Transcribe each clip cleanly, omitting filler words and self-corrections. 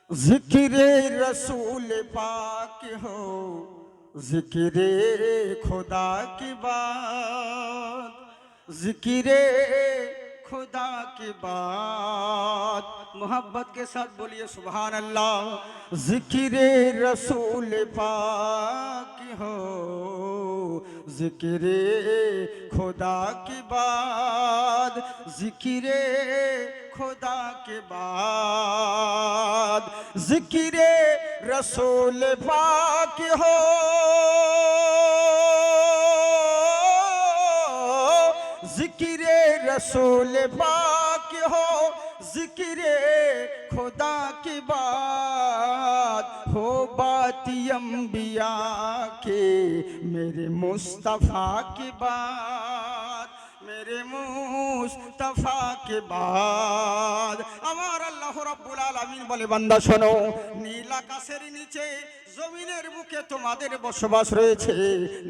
जिक्रे रसूल पाक हो, जिक्रे खुदा की बात, जिक्रे खुदा की बात। मोहब्बत के साथ बोलिए सुभान अल्लाह। जिक्रे रसूल पाक हो, जिक्रे खुदा की बात, जिक्रे खुदा के बाद, जिक्रे रसूल पाक हो, जिक्रे रसूल पाक हो, जिक्रे खुदा की बात हो, बात अंबिया के मेरे मुस्तफ़ा की बात, मेरे मुस्तफा के बाद। আমার আল্লাহ রাব্বুল আলামিন বলে, বান্দা শোনো, নীল আকাশের নিচে জমিনের বুকে তোমাদের বসবাস রয়েছে।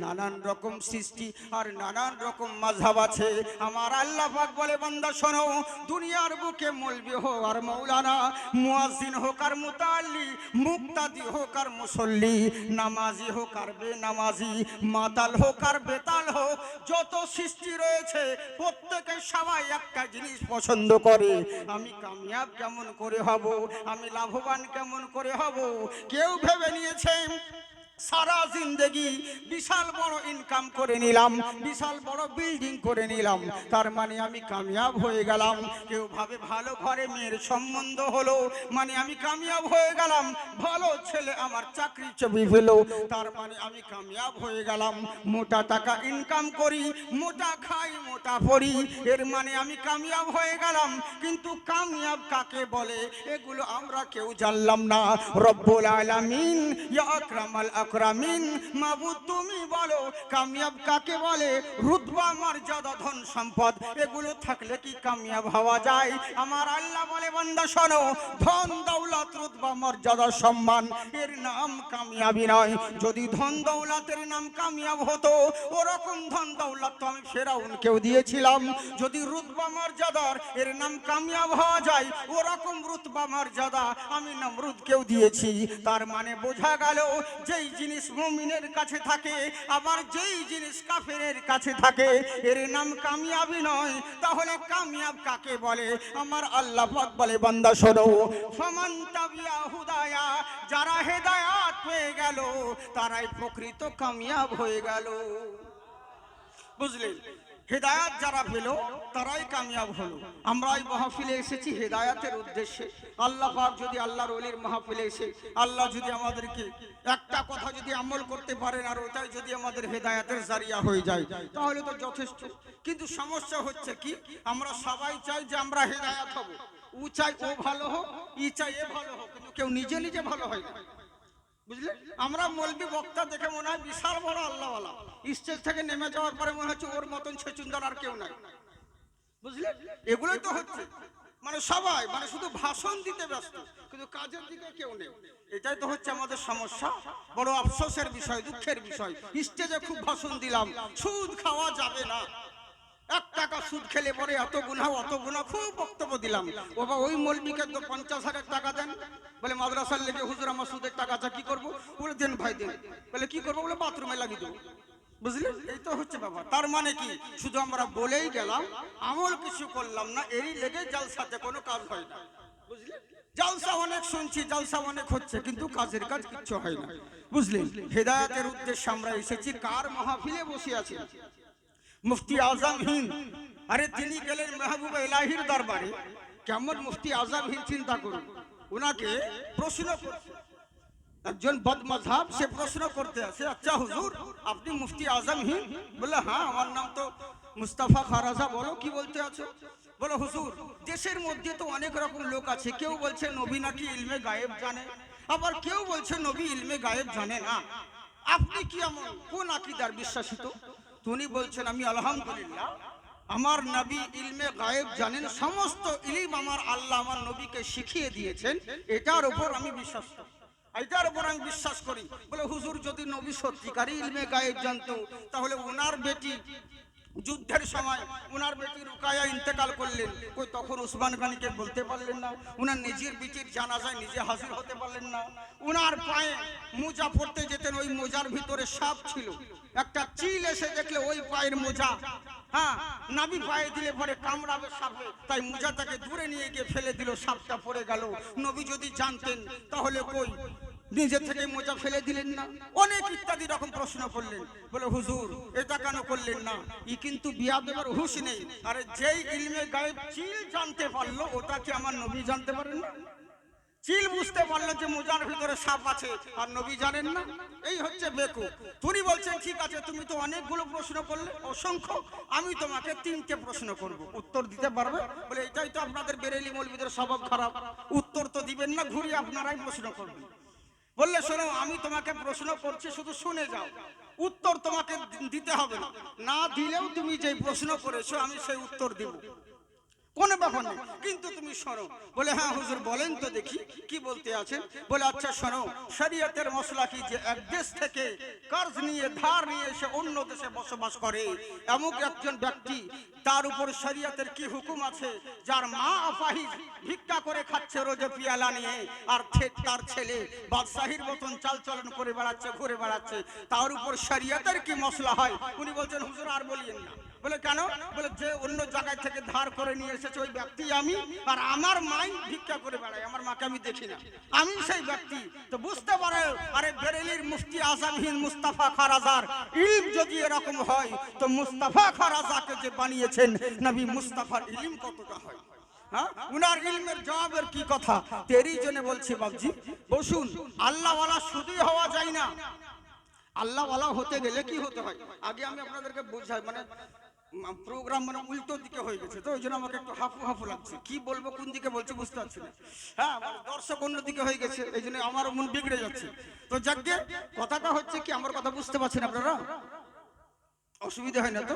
নানান রকম সৃষ্টি আর নানান রকম মাযহাব আছে। আমার আল্লাহ পাক বলে, বান্দা শোনো, দুনিয়ার বুকে মৌলবি হোক আর মৌলানা, মুয়াজ্জিন হোক আর মুতাল্লি, মুক্তাদি হোক আর মুসল্লি, নামাজি হোক আর বেনামাজি, মাতাল হোক আর বেতাল হোক, যত সৃষ্টি রয়েছে প্রত্যেকে সবাই একটা জিনিস পছন্দ করে, আমি কামিয়াব কেমন করে হব, আমি লাভবান কেমন করে হব। কেউ ভেবে নিয়েছে সারা জিন্দেগি বিশাল বড় ইনকাম করে নিলাম, বিশাল বড় বিল্ডিং করে নিলাম, তার মানে আমি কামিয়াব হয়ে গেলাম। কেউ ভাবে ভালো ঘরে মেয়ের সম্বন্ধ হলো মানে আমি কামিয়াব হয়ে গেলাম, ভালো ছেলে আমার চাকরি ছবি পেল তার মানে আমি কামিয়াব হয়ে গেলাম। মোটা টাকা ইনকাম করি, মোটা খাই, মোটা পড়ি, এর মানে আমি কামিয়াব হয়ে গেলাম। কিন্তু কামিয়াব কাকে বলে এগুলো আমরা কেউ জানলাম না। রব্বুল আলামিন ইয়া আকরামাল আকরামিন, মাবুদ তুমি বলো কামিয়াব কাকে বলে। রুতবা, মর্যাদা, ধন সম্পদ এগুলো থাকলে কি কামিয়াব হওয়া যায়? আমার আল্লাহ বলে, বান্দা শোনো, ধন দৌলত, রুতবা, মর্যাদা, সম্মান এর নাম কামিয়াবি নয়। যদি ধন দৌলতের নাম কামিয়াব হতো, ওরকম ধন দৌলত তো আমি ফেরাউনকেও দিয়েছিলাম। যদি রুতবা মর্যাদার এর নাম কামিয়াব হওয়া যায়, ওরকম রুতবা মর্যাদা আমি নমরুদকেও দিয়েছি। তার মানে বোঝা গেল, যেই জিনিস মুমিনের কাছে থাকে আবার যেই জিনিস কাফেরের কাছে থাকে এর নাম কামিয়াবি নয়। তাহলে কামিয়াব কাকে বলে? আমার আল্লাহ পাক বলে, বান্দা শোনো, ফামান তাবিয়া হুদায়া, যারা হেদায়াত পেয়ে গেল তারাই প্রকৃত কামিয়াব হয়ে গেল। বুঝলেন? হেদায়াত যারা পেল তারাই কামিয়াব হলো। আমরা এই মাহফিলে এসেছি হেদায়াতের উদ্দেশ্যে। আল্লাহ পাক যদি আল্লাহর ওলির মাহফিলে এসে আল্লাহ যদি আমাদেরকে একটা কথা যদি আমল করতে পারেন আর ওটাই যদি আমাদের হেদায়াতের জারিয়া হয়ে যায় তাহলে তো যথেষ্ট। কিন্তু সমস্যা হচ্ছে কি, আমরা সবাই চাই যে আমরা হেদায়াত হব, ও চাই ও ভালো হোক, ই চাই এ ভালো হোক, কিন্তু কেউ নিজে নিজে ভালো হয় না। বুঝলে? আমরা মৌলবি বক্তা দেখে মনে হয় বিশাল বড় আল্লাহওয়ালা, স্টেজ থেকে নেমে যাওয়ার পরে মনে হচ্ছে ওর মতন ছেচুন্দার আর কেউ নাই। বুঝলে? এগুলোই তো হচ্ছে, মানে সবাই মানে শুধু ভাষণ দিতে ব্যস্ত, কিন্তু কাজের দিকে কেউ নেই। এটাই তো হচ্ছে আমাদের সমস্যা। বড় আফসোসের বিষয়, দুঃখের বিষয়। স্টেজে খুব ভাষণ দিলাম, সুদ খাওয়া যাবে না, 1 টাকা সুদ খেলে পরে এত গুনাহ অত গুনাহ, খুব বক্তব্য দিলাম। বাবা ওই মৌলবীকে তো 50,000 টাকা দেন, বলে মাদ্রাসার লেগে হুজুর আমার সুদের টাকা আছে, কি করবো? বলে দেন ভাই দেন। বলে কি করবো? বলে বাথরুমে লাগিয়ে দেবো। বুঝলেন? এই তো হচ্ছে ব্যাপার। তার মানে কি, শুধু আমরা বলেই গেলাম, আমল কিছু করলাম না, এরই লেগে জালসাতে কোনো কাজ হয় না। বুঝলেন? জালসা অনেক শুনছি, জালসা অনেক হচ্ছে, কিন্তু কাজের কাজ কিচ্ছু হয় না। বুঝলেন? হেদায়েতের উদ্দেশ্যে আমরা এসেছি। কার মাহফিলে বসে আছি? মুফতি আজম হিন্দ। আরে তিনি গেলেন মেহবুবে ইলাহির দরবারে। কেমন মুফতি আজম হিন্দ, চিন্তা করুন। ওনাকে প্রশ্ন করছে একজন বদমাযহাব, সে প্রশ্ন করতে আসে, আচ্ছা হুজুর আপনি মুফতি আজম হিন্দ? বলে হ্যাঁ, আমার নাম তো মুস্তাফা খারাজা। বলো কি বলতে আছো? বলো হুজুর, দেশের মধ্যে তো অনেক রকম লোক আছে, কেউ বলছে নবী নাকি ইলমে গায়েব জানে, আবার কেউ বলছে নবী ইলমে গায়েব জানে না। আপনি কি এমন কোন আকীদার বিশ্বাসিত? তিনি বলছেন, আমি আলহামদুলিল্লাহ, আমার নবী ইলমে গায়েব জানেন, সমস্ত ইলম আমার আল্লাহ আমার নবীকে শিখিয়ে দিয়েছেন, এটার উপর আমি বিশ্বাস করি, এটার উপর আমি বিশ্বাস করি। বলে হুজুর, যদি নবী সত্যিকারই ইলমে গায়েব জানতো তাহলে ওনার বেটি যুদ্ধের সময় উনার বেটি রুকায়া ইন্তেকাল করলেন, কই তখন উসমান গনিকে বলতে পারলেন না, উনার নিজের বেটির জানাজায় নিজে হাজির হতে পারলেন না। উনার পায়ে মোজা পরতে যেতেন, ওই মোজার ভিতরে সাপ ছিল, একটা চিল এসে দেখলে ওই পায়ের মোজা, হ্যাঁ, নাভি পায়ে দিলে পরে কামড়াবে সাপে, তাই মোজাটাকে দূরে নিয়ে গিয়ে ফেলে দিল, সাপটা পড়ে গেল। নবী যদি জানতেন তাহলে কই নিজে থেকে মোজা ফেলে দিলেন না? অনেক ইত্যাদি রকম প্রশ্ন করলেন। বলে হুজুর এটা কেন করলেন না? ই কিন্তু বিয়াদবের হুঁশ নেই। আরে যেই ইলমে গায়েব চিল জানতে পারলো, ওটা কি আমার নবী জানতে পারেন না? চিল বুঝতে পারলো যে মোজার ভিতরে সাপ আছে, আর নবী জানেন না? এই হচ্ছে বেকুব। তুমি বলছেন ঠিক আছে, তুমি তো অনেকগুলো প্রশ্ন করলে, অসংখ্য, আমি তোমাকে 3টে প্রশ্ন করব, উত্তর দিতে পারবে? বলে এটাই তো আপনাদের বেরেলি মৌলবীদের স্বভাব খারাপ, উত্তর তো দিবেন না, ঘুরিয়ে আপনারাই প্রশ্ন করবেন। বললে শোনো, আমি তোমাকে প্রশ্ন করছি, শুধু শুনে যাও, উত্তর তোমাকে দিতে হবে না, না দিলেও তুমি যে প্রশ্ন করেছো আমি সেই উত্তর দিব, কোনো ব্যাপার নেই, কিন্তু তুমি শোনো। বলে হ্যাঁ হুজুর বলেন তো দেখি কি বলতে আছেন। বলে আচ্ছা শোনো, শরীয়তের মশলা কি, যে এক দেশ থেকে কর্জ নিয়ে ধার নিয়ে এসে অন্য দেশে বসবাস করে এমন একজন ব্যক্তি, তার উপর শরীয়তের কি হুকুম আছে? যার মা আফাহিজ ভিক্ষা করে খাচ্ছে রোজে পিয়ালা নিয়ে, আর তার ছেলে বাদশাহীর মতন চালচলন করে বেড়াচ্ছে, ঘুরে বেড়াচ্ছে, তার উপর শরীয়তের কি মশলা হয়? উনি বলছেন হুজুর আর বলিয়েন না। বলে কেন? বলে যে অন্য জায়গায় থেকে ধার করে নিয়ে এসেছে ওই ব্যক্তি আমি, আর আমার মাই ভিক্ষা করে বেড়ায়, আমার মাকে আমি দেখি না, আমি সেই ব্যক্তি। তো বুঝতে পারে, আরে বেরেলির মুফতি আজম হিন্দ মুস্তাফা খাঁ রাজার ইলম যদি এরকম হয়, তো মুস্তাফা খাঁ রাজাকে যে বানিয়েছেন নবী মুস্তাফার ইলম কতটা হয়? হ্যাঁ, উনার ইলমের জবাবের কি কথা? তেরই জন্য বলছি বাবজি, বসুন, আল্লাহওয়ালা শুধুই হওয়া যায় না, আল্লাহওয়ালা হতে গেলে কি হতে হয়? আগে আমি আপনাদেরকে বোঝাই, মানে প্রোগ্রাম মানে উল্টো দিকে হয়ে গেছে, তো ওই জন্য আমাকে একটু হাফু হাফু লাগছে, কি বলবো কোন দিকে বলছি বুঝতে পারছি না। হ্যাঁ, মানে দর্শক অন্য দিকে হয়ে গেছে, এই জন্য আমার মন বিগড়ে যাচ্ছে। তো যাকে কথাটা হচ্ছে কি, আমার কথা বুঝতে পারছেন আপনারা? অসুবিধা হয় না তো?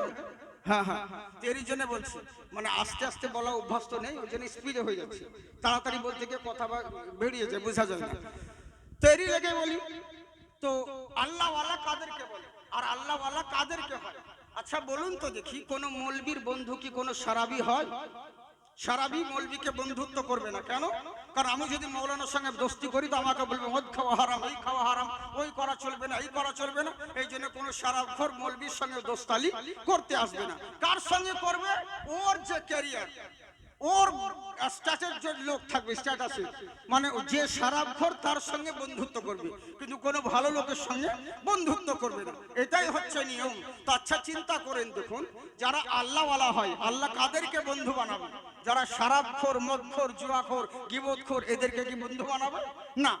হ্যাঁ হ্যাঁ, এরই জন্য বলছি, মানে আস্তে আস্তে বলা অভ্যাস তো নেই, ওই জন্য স্পিডে হয়ে যাচ্ছে, তাড়াতাড়ি বলতে গিয়ে কথা বেরিয়ে যায়, বোঝা যায় না, তো এরই লেগে বলি। তো আল্লাহওয়ালা কাদেরকে বলে আর আল্লাহওয়ালা কাদেরকে হয়? আচ্ছা বলুন তো দেখি, কোন মৌলবীর বন্ধু কি কোনো সারাবি হয়? সারাবি মৌলবীকে বন্ধুত্ব করবে না, কেন? কারণ আমি যদি মৌলানার সঙ্গে দোস্তি করি তো আমাকে বলবে মদ খাওয়া হারাম, এই খাওয়া হারাম, ওই করা চলবে না, এই করা চলবে না। এই জন্য কোনো সারাবখোর মৌলবীর সঙ্গে দোস্তালি করতে আসবে না। কার সঙ্গে করবে? ওর যে ক্যারিয়ার, ওর স্ট্যাটাসের যে লোক থাকবে, স্ট্যাটাসে, মানে যে সারাবখোর তার সঙ্গে বন্ধুত্ব করবে, কিন্তু কোনো ভালো লোকের সঙ্গে বন্ধুত্ব করবে না, এটাই হচ্ছে নিয়ম। তো আচ্ছা চিন্তা করেন দেখুন, যারা আল্লাহওয়ালা হয়, আল্লাহ কাদেরকে বন্ধু বানাবে? যারা সারাবখোর, মদখোর, জুয়াখোর, গীবতখোর, এদেরকে কি বন্ধু বানাবে? না।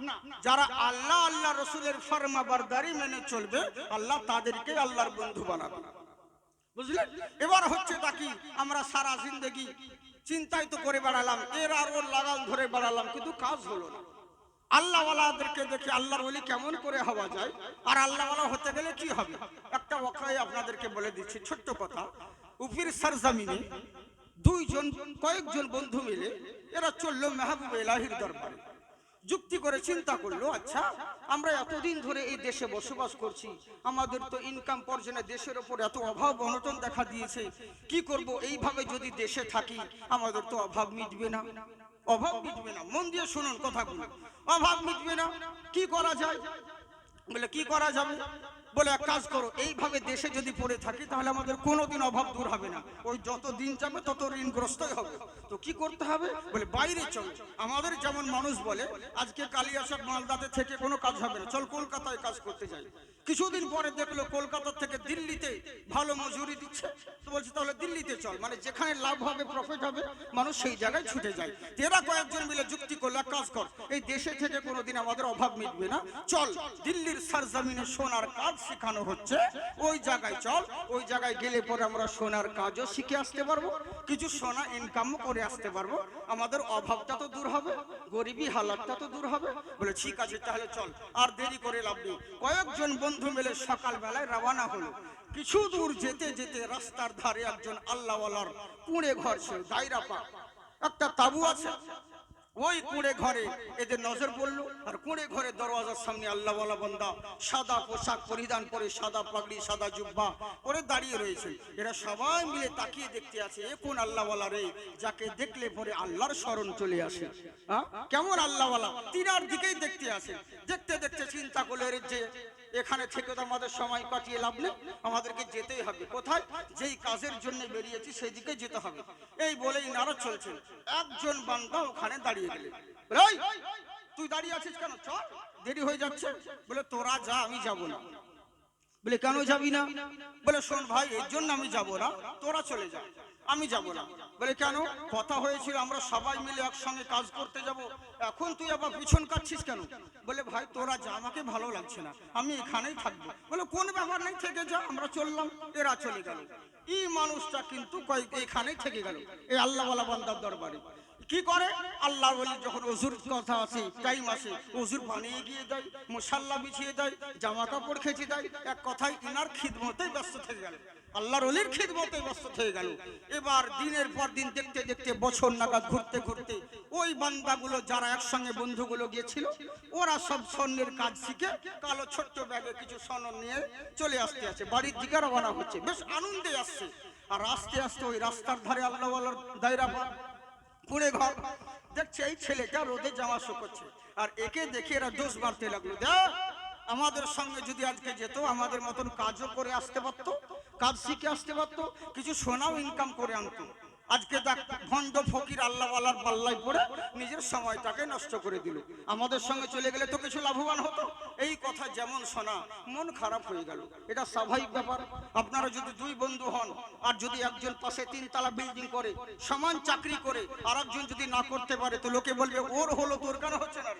যারা আল্লাহ আল্লাহ রসুলের ফরমাবরদারি মেনে চলবে, আল্লাহ তাদেরকে আল্লাহর বন্ধু বানাবে, বুঝলেন? এবার হচ্ছে বাকি, আমরা সারা জিন্দগি চিন্তাই তো করে বেড়ালাম, এর আর ওর লাগাম ধরে বেড়ালাম, কিন্তু কাজ হলো না। আল্লাহওয়ালাদেরকে দেখে আল্লাহর ওলি কেমন করে হওয়া যায়, আর আল্লাহওয়ালা হতে গেলে কি হবে? একটা ওয়াকয়া আপনাদেরকে বলে দিচ্ছি, ছোট্ট কথা। উফির সরজমিনে কয়েকজন বন্ধু মিলে এরা চললো মেহবুব এলাহির দরবারে। যুক্তি করে চিন্তা করলো, আচ্ছা আমরা এতদিন ধরে এই দেশে বসবাস করছি, আমাদের তো ইনকাম পর্যন্ত দেশের ওপর এত অভাব অনটন দেখা দিয়েছে, কি করব? এইভাবে যদি দেশে থাকি আমাদের তো অভাব মিটবে না, অভাব মিটবে না। মন দিয়ে শুনুন কথাগুলো, অভাব মিটবে না, কি করা যায়? বলে কি করা যাবে? বলে এক কাজ করো, এইভাবে দেশে যদি পড়ে থাকি তাহলে আমাদের কোনোদিন অভাব দূর হবে না, ওই যত দিন যাবে তত ঋণগ্রস্তই হবে। তো কি করতে হবে? বলে বাইরে চল। আমাদের যেমন মানুষ বলে আজকে কালিয়াচক মালদাতে থেকে কোনো কাজ হবে না, চল কলকাতায় কাজ করতে যাই। কিছুদিন পরে দেখলো কলকাতা থেকে দিল্লিতে ভালো মজুরি দিচ্ছে, তো বলছে তাহলে দিল্লিতে চল, মানে যেখানে লাভ হবে, প্রফিট হবে, মানুষ সেই জায়গায় ছুটে যায়। এরা কয়েকজন মিলে যুক্তি করলো, এক কাজ কর, এই দেশে থেকে কোনোদিন আমাদের অভাব মিটবে না, চল দিল্লির সরজমিনে সোনার কাজ শেখানো হচ্ছে, ওই জায়গায় চল, ওই জায়গায় গেলে পরে আমরা সোনার কাজও শিখে আসতে পারবো, কিছু সোনা ইনকামও করে আসতে পারবো, আমাদের অভাবটা তো দূর হবে, গরিবী হালাতটা তো দূর হবে। বলে ঠিক আছে তাহলে চল, আর দেরি করে লাভ নেই। কয়েকজন বন্ধু মিলে সকাল বেলায় রওনা হলো। কিছু দূর যেতে যেতে রাস্তার ধারে একজন আল্লাহওয়ালার কুঁড়ে ঘর ছিল, দায়রা পাক, একটা তাবু আছে, ওই কুঁড়ে ঘরে এদের নজর পড়লো, আর কুঁড়ে ঘরে দরওয়াজার সামনে আল্লাহওয়ালা বান্দা সাদা পোশাক পরিধান করে, সাদা পাগড়ি, সাদা জুব্বা পরে দাঁড়িয়ে রয়েছে। এরা সবাই মিলে তাকিয়ে দেখতে আছে, এ কোন আল্লাহওয়ালা রে, যাকে দেখলে পরে আল্লাহর স্মরণ চলে আসে। কেমন আল্লাহওয়ালা, তিনার দিকেই দেখতে আসে। দেখতে দেখতে চিন্তা করলো, এর যে এখানে থেকে তো আমাদের সময় কাটিয়ে লাভ নেই, আমাদেরকে যেতেই হবে। কোথায়? যেই কাজের জন্য বেরিয়েছি সেই দিকে যেতে হবে। এই বলেই নাড়া চলছে। একজন বান্দা ওখানে দাঁড়িয়ে গেলে, তুই দাঁড়িয়ে আছিস কেন? চল, দেরি হয়ে যাচ্ছে। বলে তোরা যা, আমি যাব না। বলে কেন যাবি না? বলে শোন ভাই, এর জন্য আমি যাব না, তোরা চলে যা, আমি যাব না। বলে কেন? কথা হয়েছিল আমরা সবাই মিলে একসঙ্গে কাজ করতে যাব, এখন তুই আবার পিছন কাটছিস কেন? বলে ভাই তোরা যা, আমাকে ভালো লাগছে না, আমি এখানেই থাকবো। বলে কোন ব্যাপার নেই, থেকে যা, আমরা চললাম। এরা চলে গেল। এই মানুষটা কিন্তু এখানেই থেকে গেল, এই আল্লাহওয়ালা বান্দার দরবারে। কি করে? আল্লাহ বলি যখন ওজুর কথা আসে, টাইম আসে, ওজুর বানিয়ে গিয়ে দেয়, মশাল্লা বিছিয়ে দেয়, জামা কাপড় খেঁচে দেয়। এক কথায় ইনার খিদমতেই ব্যস্ত থেকে গেল, আল্লাহর ওলির খিদমতে ব্যস্ত হয়ে গেল। এবার দিনের পর দিন দেখতে দেখতে বছর নাগাদ ঘুরতে ঘুরতে ওই বান্দাগুলো যারা একসঙ্গে বন্ধুগুলো গিয়েছিল, ওরা সব স্বর্ণের কাজ শিখে কালো ছোট্ট ব্যাগে কিছু স্বর্ণ নিয়ে চলে আসতে আছে, বাড়ির দিকে রওনা হচ্ছে, বেশ আনন্দে আসছে। আর আস্তে আস্তে ওই রাস্তার ধারে আল্লাহওয়ালার দায়রা কুঁড়ে ঘর দেখছে এই ছেলেটা রোদে জামা শুকোচ্ছে, আর একে দেখে এরা দোষ মারতে লাগলো, দেখ আমাদের সঙ্গে যদি আজকে যেত, আমাদের মতন কাজও করে আসতে পারতো, কাজ শিখে আসতে পারতো, কিছু সোনাও ইনকাম করে আনতো। আজকে দেখ ভণ্ড ফকির আল্লাহওয়ালার পাল্লায় পড়ে নিজের সময়টাকে নষ্ট করে দিল। আমাদের সঙ্গে চলে গেলে তো কিছু লাভবান হতো। এই কথা যেমন শোনা, মন খারাপ হয়ে গেল। এটা স্বাভাবিক ব্যাপার। আপনারা যদি দুই বন্ধু হন, আর যদি একজন পাশে 3 তলা বিল্ডিং করে, সমান চাকরি করে, আর একজন যদি না করতে পারে, তো লোকে বলবে ওর হলো, তোর কেন হচ্ছে না?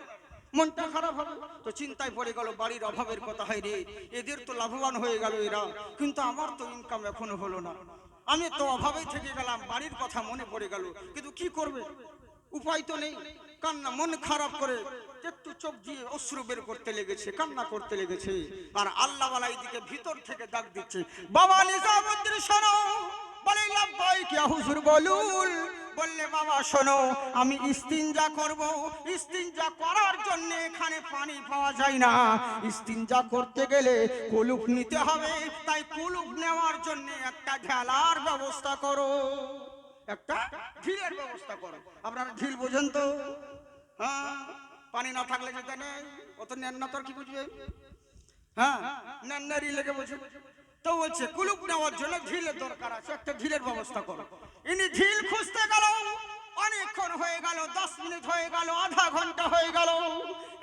মনটা খারাপ হবে। তো চিন্তায় পড়ে গেল, বাড়ির অভাবের কথা, হয় রে এদের তো লাভবান হয়ে গেল এরা, কিন্তু আমার তো ইনকাম এখনো হলো না, আমি তো অভাবেই থেকে গেলাম। বাড়ির কথা মনে পড়ে গেল, কিন্তু কি করবে, উপায় তো নেই। কান্না, মন খারাপ করে একটু চোখ দিয়ে অশ্রু বের করতে লেগেছে, কান্না করতে লেগেছে। আর আল্লাহওয়ালা এইদিকে ভিতর থেকে ডাক দিচ্ছে, বাবা নিজামুদ্দিন শোনো। বলে লাব্বাইক ইয়া হুজুর, বলুন। বললে বাবা শোনো, আমি ইস্তিনজা করব, ইস্তিনজা করার জন্য এখানে পানি পাওয়া যায় না, ইস্তিনজা করতে গেলে কুলুপ নিতে হবে, তাই কুলুপ নেওয়ার জন্য একটা ঢেলার ব্যবস্থা করো, একটা ঢিলের ব্যবস্থা করো। আপনারা ঢিল বোঝেন তো? হ্যাঁ, পানি না থাকলে যেতে নেই, অত নেন না, তোর কি বুঝবে? হ্যাঁ, নেন লেগে বোঝে। তো বলছে কুলুপ নেওয়ার জন্য ঢিলের দরকার আছে, একটা ঢিলের ব্যবস্থা করো। ইনি ঢিল খুঁজতে গেল, অনেকক্ষণ হয়ে গেল, 10 মিনিট হয়ে গেল, আধা ঘন্টা হয়ে গেল,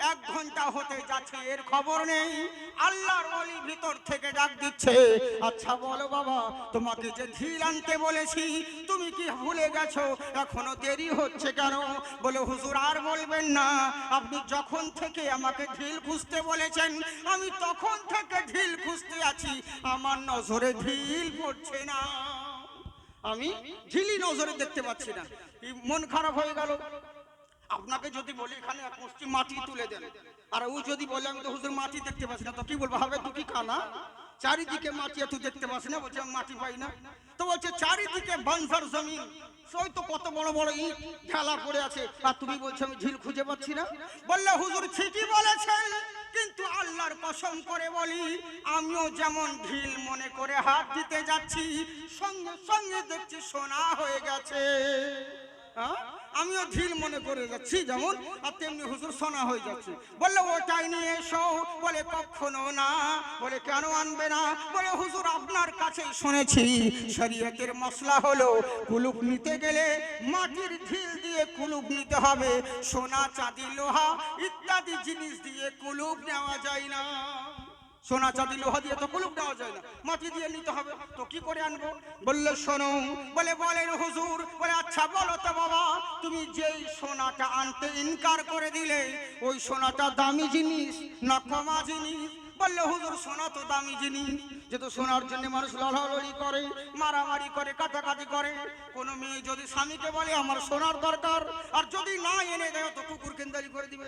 1 ঘন্টা হতে যাচ্ছে, এর খবর নেই। আল্লাহর ওলি ভিতর থেকে ডাক দিচ্ছে, আচ্ছা বলো বাবা, তোমাকে যে ঢিল আনতে বলেছি তুমি কি ভুলে গেছো? এখনো দেরি হচ্ছে কেন? বলে হুজুর আর বলবেন না, আপনি যখন থেকে আমাকে ঢিল খুঁজতে বলেছেন, আমি তখন থেকে ঢিল খুঁজতে আছি, আমার নজরে ঢিল পড়ছে না, আমি ঢিলি নজরে দেখতে পাচ্ছি না। মন খারাপ হয়ে গেল। আপনাকে যদি বলি এখানে এক মুষ্টি মাটি তুলে দেন, আর ও যদি বলে আমি তো হুজুর মাটি দেখতে পাচ্ছি না, তো কি বলবো? হবে তুই কি কানা, চারিদিকে মাটি তুই দেখতে পাচ্ছি না? বলছে আমি মাটি পাই না। তো বলছে চারিদিকে বানসার জমিন, ওই তো কত বড় বড় ইট ঢালা পড়ে আছে, আর তুমি বলছো আমি ঝিল খুঁজে পাচ্ছি না। বললে হুজুর ঠিকই বলেছেন, কিন্তু আল্লাহর কসম করে বলি, আমিও যেমন ঢিল মনে করে হাত দিতে যাচ্ছি, সঙ্গে সঙ্গে দেখছি সোনা হয়ে গেছে। আমিও ঢিল মনে করে যাচ্ছি যেমন, আর তেমনি হুজুর সোনা হয়ে যাচ্ছে। বললে ওটাই নিয়ে এসো। বলে কখনো না। বলে কেন আনবে না? বলে হুজুর আপনার কাছেই শুনেছি শরীয়তের মশলা হলো কুলুপ নিতে গেলে মাটির ঢিল দিয়ে কুলুপ নিতে হবে, সোনা চাঁদি লোহা ইত্যাদি জিনিস দিয়ে কুলুপ নেওয়া যায় না। সোনা চাঁদি লোহা দিয়ে তো কুলুপ নেওয়া যায় না, মাটি দিয়ে নিতে হবে। তো কি করে আনবো? বললে শোনো। বলে বলেন হুজুর। বলে আচ্ছা বলো তো বাবা, তুমি যেই সোনাটা আনতে ইনকার করে দিলে, ওই সোনাটা দামি জিনিস না কমা জিনিস? বললে হুজুর সোনা তো দামি জিনিস, যেহেতু সোনার জন্য মানুষ লড়ালড়ি করে, মারামারি করে, কাটাকাটি করে। কোনো মেয়ে যদি স্বামীকে বলে আমার সোনার দরকার, আর যদি না এনে দেয় তো কুকুর কেন্দারি করে দিবে,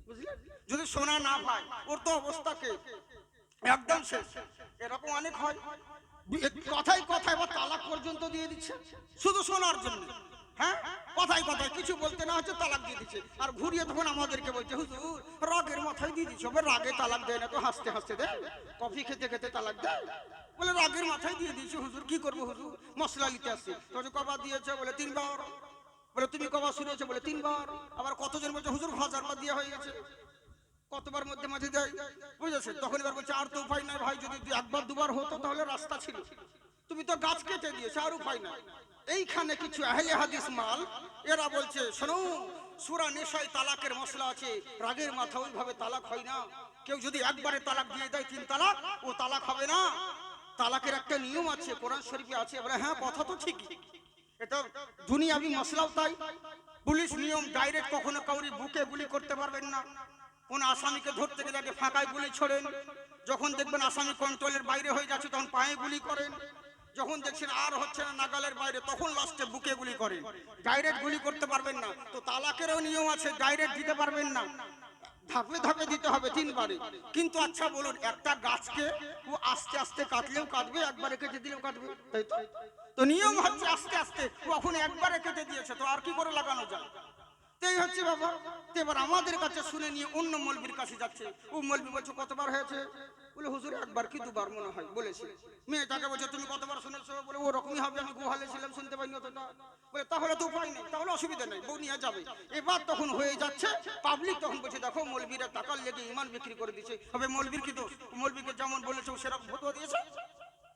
বুঝলেন? যদি সোনা না পায় ওর তো অবস্থাকে একদম শেষ। এরকম অনেক হয়, কথায় কথায় বা তালাক পর্যন্ত দিয়ে দিচ্ছে শুধু সোনার জন্য। হ্যাঁ, কথায় কথায় কিছু বলতে না হচ্ছে তালাক দিয়ে দিচ্ছে। দিয়েছে আর ঘুরিয়ে তখন আমাদেরকে বলছে হুজুর রাগের মাথায় দিয়ে দিচ্ছে। রাগে তালাক দেয় না তো হাসতে হাসতে দেয়, কফি খেতে খেতে তালাক দেয়। বলে রাগের মাথায় দিয়ে দিয়েছে হুজুর, কি করবো হুজুর, মশলা নিতে আসছে। তো কবার দিয়েছে? বলে 3 বার। বলে তুমি কবার শুনেছো? বলে 3 বার। আবার কতজন বলছে হুজুর 1000 বার দিয়ে হয়ে গেছে। কতবার মধ্যে মাঝে দেয়, বুঝেছে? তখন এবার বলছে আর তো উপায় নাই ভাই, যদি 1 বার 2 বার হতো তাহলে রাস্তা ছিল, তুমি তো গাছ কেটে দিয়েছো, আর উপায় নাই। এইখানে কিছু আহলে হাদিস মাল এরা বলছে শোনো, সূরা নিসায় তালাকের মশলা আছে, রাগের মাথা ওইভাবে তালাক হয় না। কেউ যদি একবারে তালাক দিয়ে দেয় 3 তালাক, ও তালাক হবে না। তালাকের একটা নিয়ম আছে, কোরআন শরীফে আছে। বলে হ্যাঁ কথা তো ঠিকই, এটা দুনিয়াবি মশলাও তাই। পুলিশ নিয়ম, ডাইরেক্ট কখনো কাউরি বুকে গুলি করতে পারবেন না। কোন আসামিকে ধরতে গেলে আগে ফাঁকায় গুলি ছোড়েন, যখন দেখবেন আসামি কন্ট্রোলের বাইরে হয়ে যাচ্ছে তখন পায়ে গুলি করেন, যখন দেখছেন আর হচ্ছে না নাগালের বাইরে তখন লাস্টে বুকে গুলি করেন। ডাইরেক্ট গুলি করতে পারবেন না। তো তালাকেরও নিয়ম আছে, ডাইরেক্ট দিতে পারবেন না, ধাপে ধাপে দিতে হবে 3 বারে। কিন্তু আচ্ছা বলুন, একটা গাছকে ও আস্তে আস্তে কাটলেও কাটবে, একবারে কেটে দিলেও কাটবে, তাই তো? তো নিয়ম হচ্ছে আস্তে আস্তে, কখন একবারে কেটে দিয়েছে তো আর কি করে লাগানো যায়? এই হচ্ছে ব্যাপার। তো এবার আমাদের কাছে শুনে নিয়ে অন্য মৌলবীর কাছে যাচ্ছে। ও মৌলবী বলছে কতবার হয়েছে? বলে হুজুর 1 বার কি 2 বার মনে হয় বলেছে। মেয়েটাকে বলছে তুমি কতবার শুনেছো? বলে ওরকমই হবে, আমি গুহালে ছিলাম, শুনতে পাইনি অতটা। বলে তাহলে তো উপায় নেই, তাহলে অসুবিধা নেই, বউ নিয়ে যাবে। এবার তখন হয়ে যাচ্ছে পাবলিক, তখন বলছে দেখো মৌলবীরা টাকার লেগে ইমান বিক্রি করে দিচ্ছে। হবে মৌলবীর কি দোষ? মৌলবীকে যেমন বলেছে সেরকম ফতোয়া দিয়েছে।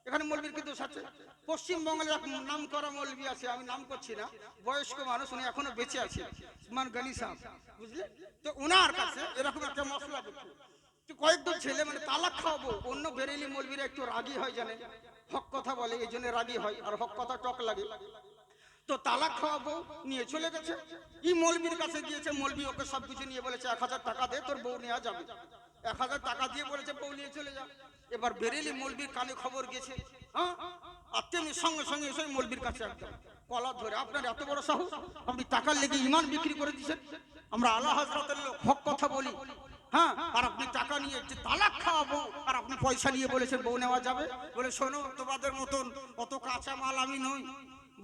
এখানে মৌলবীর কি দোষ আছে? পশ্চিমবঙ্গের এক নাম করা মৌলবী আছে, আমি নাম করছি না, বয়স্ক মানুষ, উনি এখনো বেঁচে আছে, উসমান গনি সাহেব, বুঝলে? তো ওনার কাছে এরকম একটা মশলা দেখো, কয়েকজন ছেলে মানে তালাক খাওয়াবো। অন্য বেরেলি মৌলবীরা একটু রাগী হয়, জানে, হক কথা বলে, এই জন্য রাগী হয়, আর হক কথা টক লাগে। তো তালাক খাওয়াবো নিয়ে চলে গেছে, ই মৌলবীর কাছে গিয়েছে, মৌলবী ওকে সবকিছু নিয়ে বলেছে 1000 টাকা দে, তোর বউ নেওয়া যাবে। 1000 টাকা দিয়ে বলেছে বউ নিয়ে চলে যা। এবার বেরেলি মৌলবীর কানে খবর গেছে, হ্যাঁ, আর তেমনি সঙ্গে সঙ্গে এসে মৌলবীর কাছে একদম কলার ধরে, আপনার এত বড় সাহস, আপনি টাকার লেগে ইমান বিক্রি করে দিচ্ছেন, আমরা আলা হযরতের লোক, হক কথা বলি, হ্যাঁ, আর আপনি টাকা নিয়ে যে তালাক খাওয়াবো আর আপনি পয়সা নিয়ে বলেছেন বউ নেওয়া যাবে। বলে শোনো, তোমাদের মতন অত কাঁচা মাল আমি নই,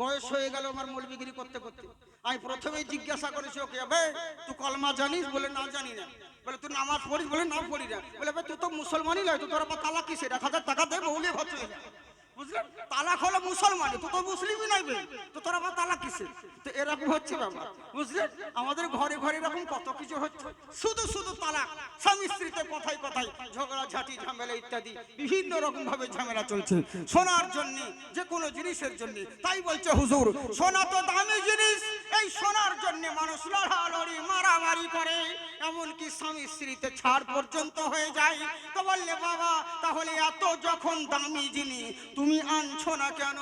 বয়স হয়ে গেল আমার মৌলবিগিরি করতে করতে। আমি প্রথমেই জিজ্ঞাসা করেছি ওকে, ভাই তুই কলমা জানিস? বলে না জানি না। বলে তুই নামাজ পড়িস? বলে না পড়ি না। বলে ভাই তুই তো মুসলমানই নয়, তো তোর আবার তালাক কিসের? 1000 টাকা দে, বউ নিয়ে ঘর চলে যা। বুঝলেন? তালাক হলো মুসলমানি, তুই তো মুসলিমই নাই, তো তোর আবার তালাক কিসের? তো এরকম হচ্ছে ব্যাপার, বুঝলেন? আমাদের ঘরে ঘরে এরকম কত কিছু হচ্ছে, শুধু শুধু তালাক, স্বামী স্ত্রীতে কথায় কথায় ঝগড়া ঝাঁটি ঝামেলা ইত্যাদি বিভিন্ন রকম ভাবে ঝামেলা চলছে সোনার জন্য, যে কোনো জিনিসের জন্য। তাই বলছে হুজুর, সোনা তো দামি জিনিস, এই সোনার জন্য মানুষ লড়ালড়ি মারামারি করে, এমনকি স্বামী স্ত্রীতে ছাড় পর্যন্ত হয়ে যায়। তো বললে বাবা তাহলে এত যখন দামি জিনিস তুমি আনছো না কেন?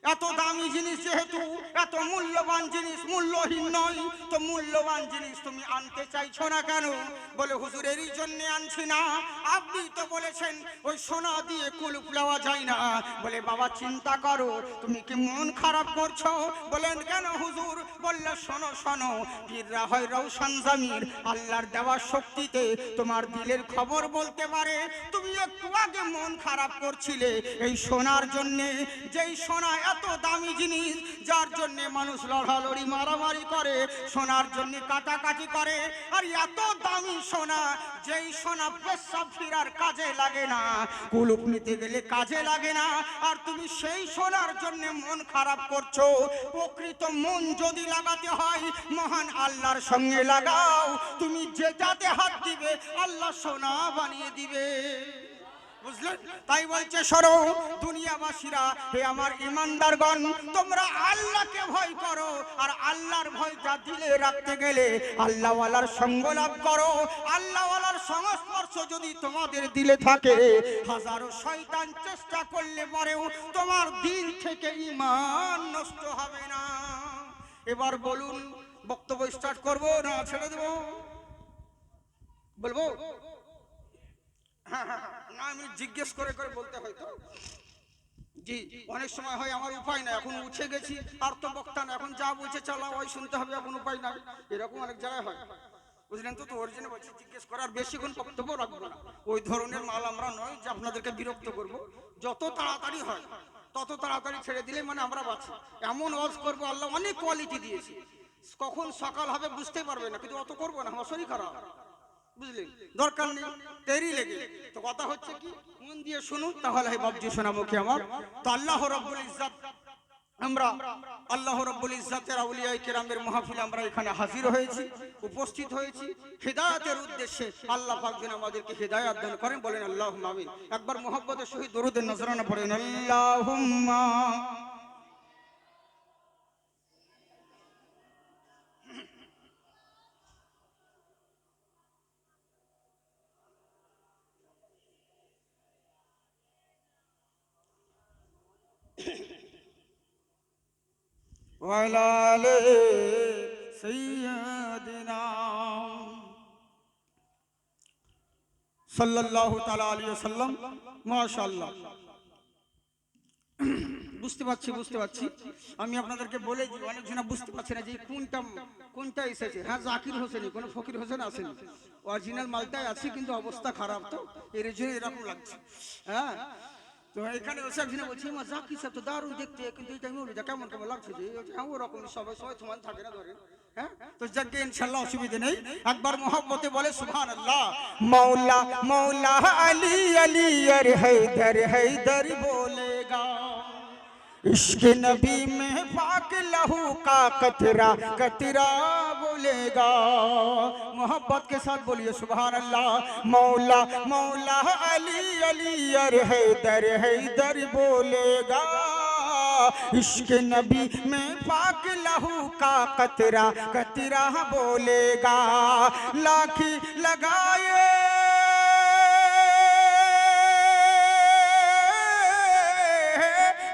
এত দামি জিনিস যেহেতু, এত মূল্যবান জিনিস মূল্যহীন নয়, তো মূল্যবান জিনিস তুমি আনতে চাইছো না কেন? বলে হুজুর এরই জন্য আনছি না, আপনি তো বলেছেন ওই সোনা দিয়ে কুলুপ দেওয়া যায় না। বলে বাবা চিন্তা করো, তুমি কি মন খারাপ করছো? বলেন কেন হুজুর? বললে শোনো শোনো, পীররা হয় রওশন জমির, আল্লাহর দেওয়া শক্তিতে তোমার দিলের খবর বলতে পারে। তুমি একটু আগে মন খারাপ করছিলে এই সোনার জন্যে, যেই সোনা এত দামি জিনিস, যার জন্য মানুষ লড়ালড়ি মারামারি করে, সোনার জন্য কাটাকাটি করে, আর এত দামি সোনা, যেই সোনা পেশাব ফিরার কাজে লাগে না, কুলুপ নিতে গেলে কাজে লাগে না, আর তুমি সেই সোনার জন্য মন খারাপ করছো। প্রকৃত মন যদি লাগাতে হয় মহান আল্লাহর সঙ্গে লাগাও, তুমি যেটাতে হাত দিবে আল্লাহ সোনা বানিয়ে দিবে। বুঝলেন? তাই বলছে সরো দুনিয়াবাসীরা, হে আমার ইমানদারগণ, তোমরা আল্লাহকে ভয় করো, আর আল্লাহর ভয় যা দিলে রাখতে গেলে আল্লাহওয়ালার সঙ্গ লাভ করো। আল্লাহওয়ালার সংস্পর্শ যদি তোমাদের দিলে থাকে, হাজারো শয়তান চেষ্টা করলে পরেও তোমার দিল থেকে ঈমান নষ্ট হবে না। এবার বলুন, বক্তব্য স্টার্ট করব না ছেড়ে দেব? বলবো? হ্যাঁ হ্যাঁ, না আমি জিজ্ঞেস করে করে বলতে হয় তো, জি অনেক সময় হয় আমার উপায় নাই, এখন উঠে গেছি আর তো বক্তা না, এখন যা বলছে চালাও ওই শুনতে হবে, এখন উপায় নাই, এরকম অনেক জায়গায় হয়। বুঝলেন তো? তো ওর জন্য বলছি জিজ্ঞেস করার বেশিক্ষণ বক্তব্য রাখবো না, ওই ধরনের মাল আমরা নয় যে আপনাদেরকে বিরক্ত করব। যত তাড়াতাড়ি হয় তত তাড়াতাড়ি ছেড়ে দিলে মানে আমরা বাঁচি। এমন ওয়াজ করবো, আল্লাহ অনেক কোয়ালিটি দিয়েছে, কখন সকাল হবে বুঝতে পারবে না, কিন্তু অত করবো না, আমার শরীর খারাপ, বুঝলি, দরকার নেই, দেরি লেগে। তো কথা হচ্ছে কি, মন দিয়ে শুনুন, তাহলে হয় বাবজি শোনাবো কি আমার। তো আল্লাহ রাব্বুল ইজ্জত, আমরা আল্লাহ রাব্বুল ইজ্জতের আউলিয়া কিরামের মাহফিলে আমরা এখানে হাজির হয়েছি, উপস্থিত হয়েছি হিদায়াতের উদ্দেশ্যে। আল্লাহ পাক যেন আমাদেরকে হিদায়াত দান করেন, বলেন আল্লাহুম্মা আমিন। একবার মুহাব্বতের সহিত দরুদের নজরানা পড়েন, আল্লাহুম্মা। ওয়ালা আলি সাইয়্যিদিনা সাল্লাল্লাহু তাআলা আলাইহি ওয়াসাল্লাম। মাশাআল্লাহ, বুঝতে পারছি। আমি আপনাদেরকে বলে দিই, অনেকজনা বুঝতে পারছে না যে কোনটা এসেছে। হ্যাঁ, জাকির হোসেন, কোনো ফকির হোসেন আসেনি, অরিজিনাল মালটাই আছে, কিন্তু অবস্থা খারাপ, তো এর জন্য এরকম লাগছে। হ্যাঁ, তো এখানে বসে একজনে বলছে, মা জাকির সাহেব তো দারুণ দেখতে, কিন্তু এটা মৌলুদা কেমন কেমন লাগছে যে। হ্যাঁ, ওরকম সবাই সমান থাকে না, ধরেন। হ্যাঁ, তো যাকে ইনশাআল্লাহ অসুবিধা নেই। একবার মোহাব্বতে বলে সুবহানাল্লাহ। মৌলা মৌলা আলী আলী আর हैदर हैदर बोलेगा, इश्क नबी में पाक लहू का कतरा कतरा बोलेगा। मोहब्बत के साथ बोलिए सुभान अल्लाह। मौला मौला अली अली और हैदर हैदर बोलेगा, इश्क नबी में पाक लहू का कतरा कतरा बोलेगा। लाखी लगाए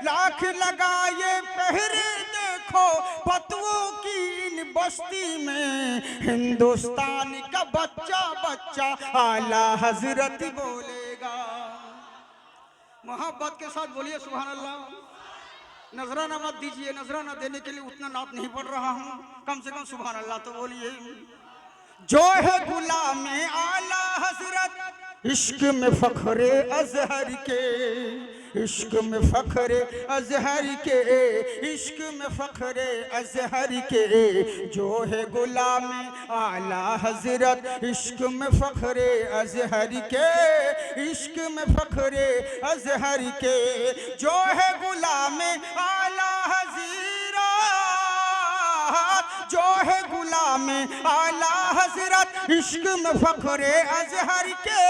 लाख लगाए पहरे, देखो पतवों की इन बस्ती में, हिंदुस्तान का बच्चा बच्चा आला हजरत बोलेगा। मोहब्बत के साथ बोलिए सुभान अल्लाह। नजराना मत दीजिए, नजराना देने के लिए उतना नात नहीं पढ़ रहा हूँ, कम से कम सुभान अल्लाह तो बोलिए। जो है गुलाम आला हजरत, इश्क में फखरे अजहर के, इश्क में फखरे अजहर के, इश्क में फखरे अजहर के। जो है गुलाम आला हजरत, इश्क में फखरे अजहर के, इश्क में फखरे अजहर के। जो है गुलाम आला हजरत, जो है गुलाम आला हजरत, इश्क में फखरे अजहर के,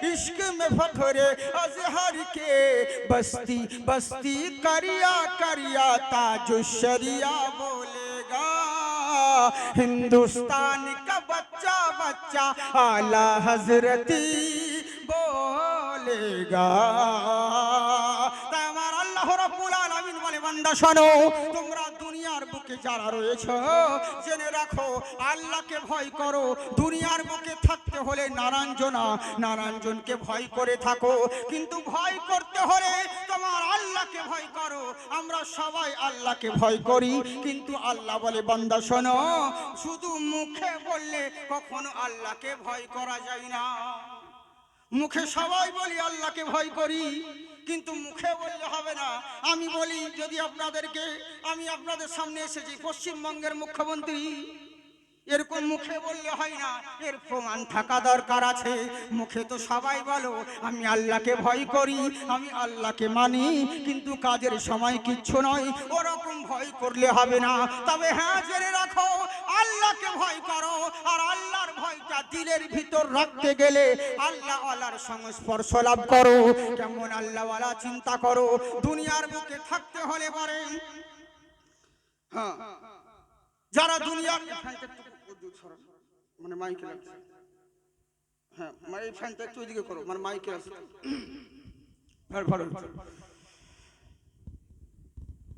इश्क में फखरे अजहर के। बस्ती बस्ती करिया करिया ताजु शरिया बोलेगा, हिंदुस्तान का बच्चा बच्चा आला हजरती बोलेगा। বান্দা শোনো, তোমরা দুনিয়ার বুকে যারা রয়েছে, জেনে রাখো আল্লাহকে ভয় করো। দুনিয়ার বুকে থাকতে হলে নারায়ণজনকে ভয় করে থাকো, কিন্তু ভয় করতে হলে তোমার আল্লাহকে ভয় করো। আমরা সবাই আল্লাহকে ভয় করি, কিন্তু আল্লাহ বলে বান্দা শোনো, শুধু মুখে বললে কখনো আল্লাহকে ভয় করা যায় না। মুখে সবাই বলি আল্লাহকে ভয় করি, কিন্তু মুখে বললে হবে না। আমি বলি, যদি আমি আপনাদের সামনে এসেছি পশ্চিমবঙ্গের মুখ্যমন্ত্রী, এরকম মুখে বললে হয় না, এর প্রমাণ থাকা দরকার আছে। মুখে তো সবাই বলো আমি আল্লাহকে ভয় করি, আমি আল্লাহকে মানি, কিন্তু কাজের সময় কিচ্ছু নয়, ওরকম ভয় করলে হবে না। তবে হ্যাঁ, জেনে রাখো আল্লাহকে ভয় করো, আর আল্লাহর ভয়টা দিলের ভিতর রাখতে গেলে আল্লাহওয়ালার সংস্পর্শ লাভ করো। কেমন আল্লাহওয়ালা চিন্তা করো। দুনিয়ার বুকে থাকতে হলে পারে, হ্যাঁ, যারা দুনিয়ার মানে মাইকে লাগছে, হ্যাঁ, এই ফ্যানটা একটু ওইদিকে করো, মানে মাইকে আছে,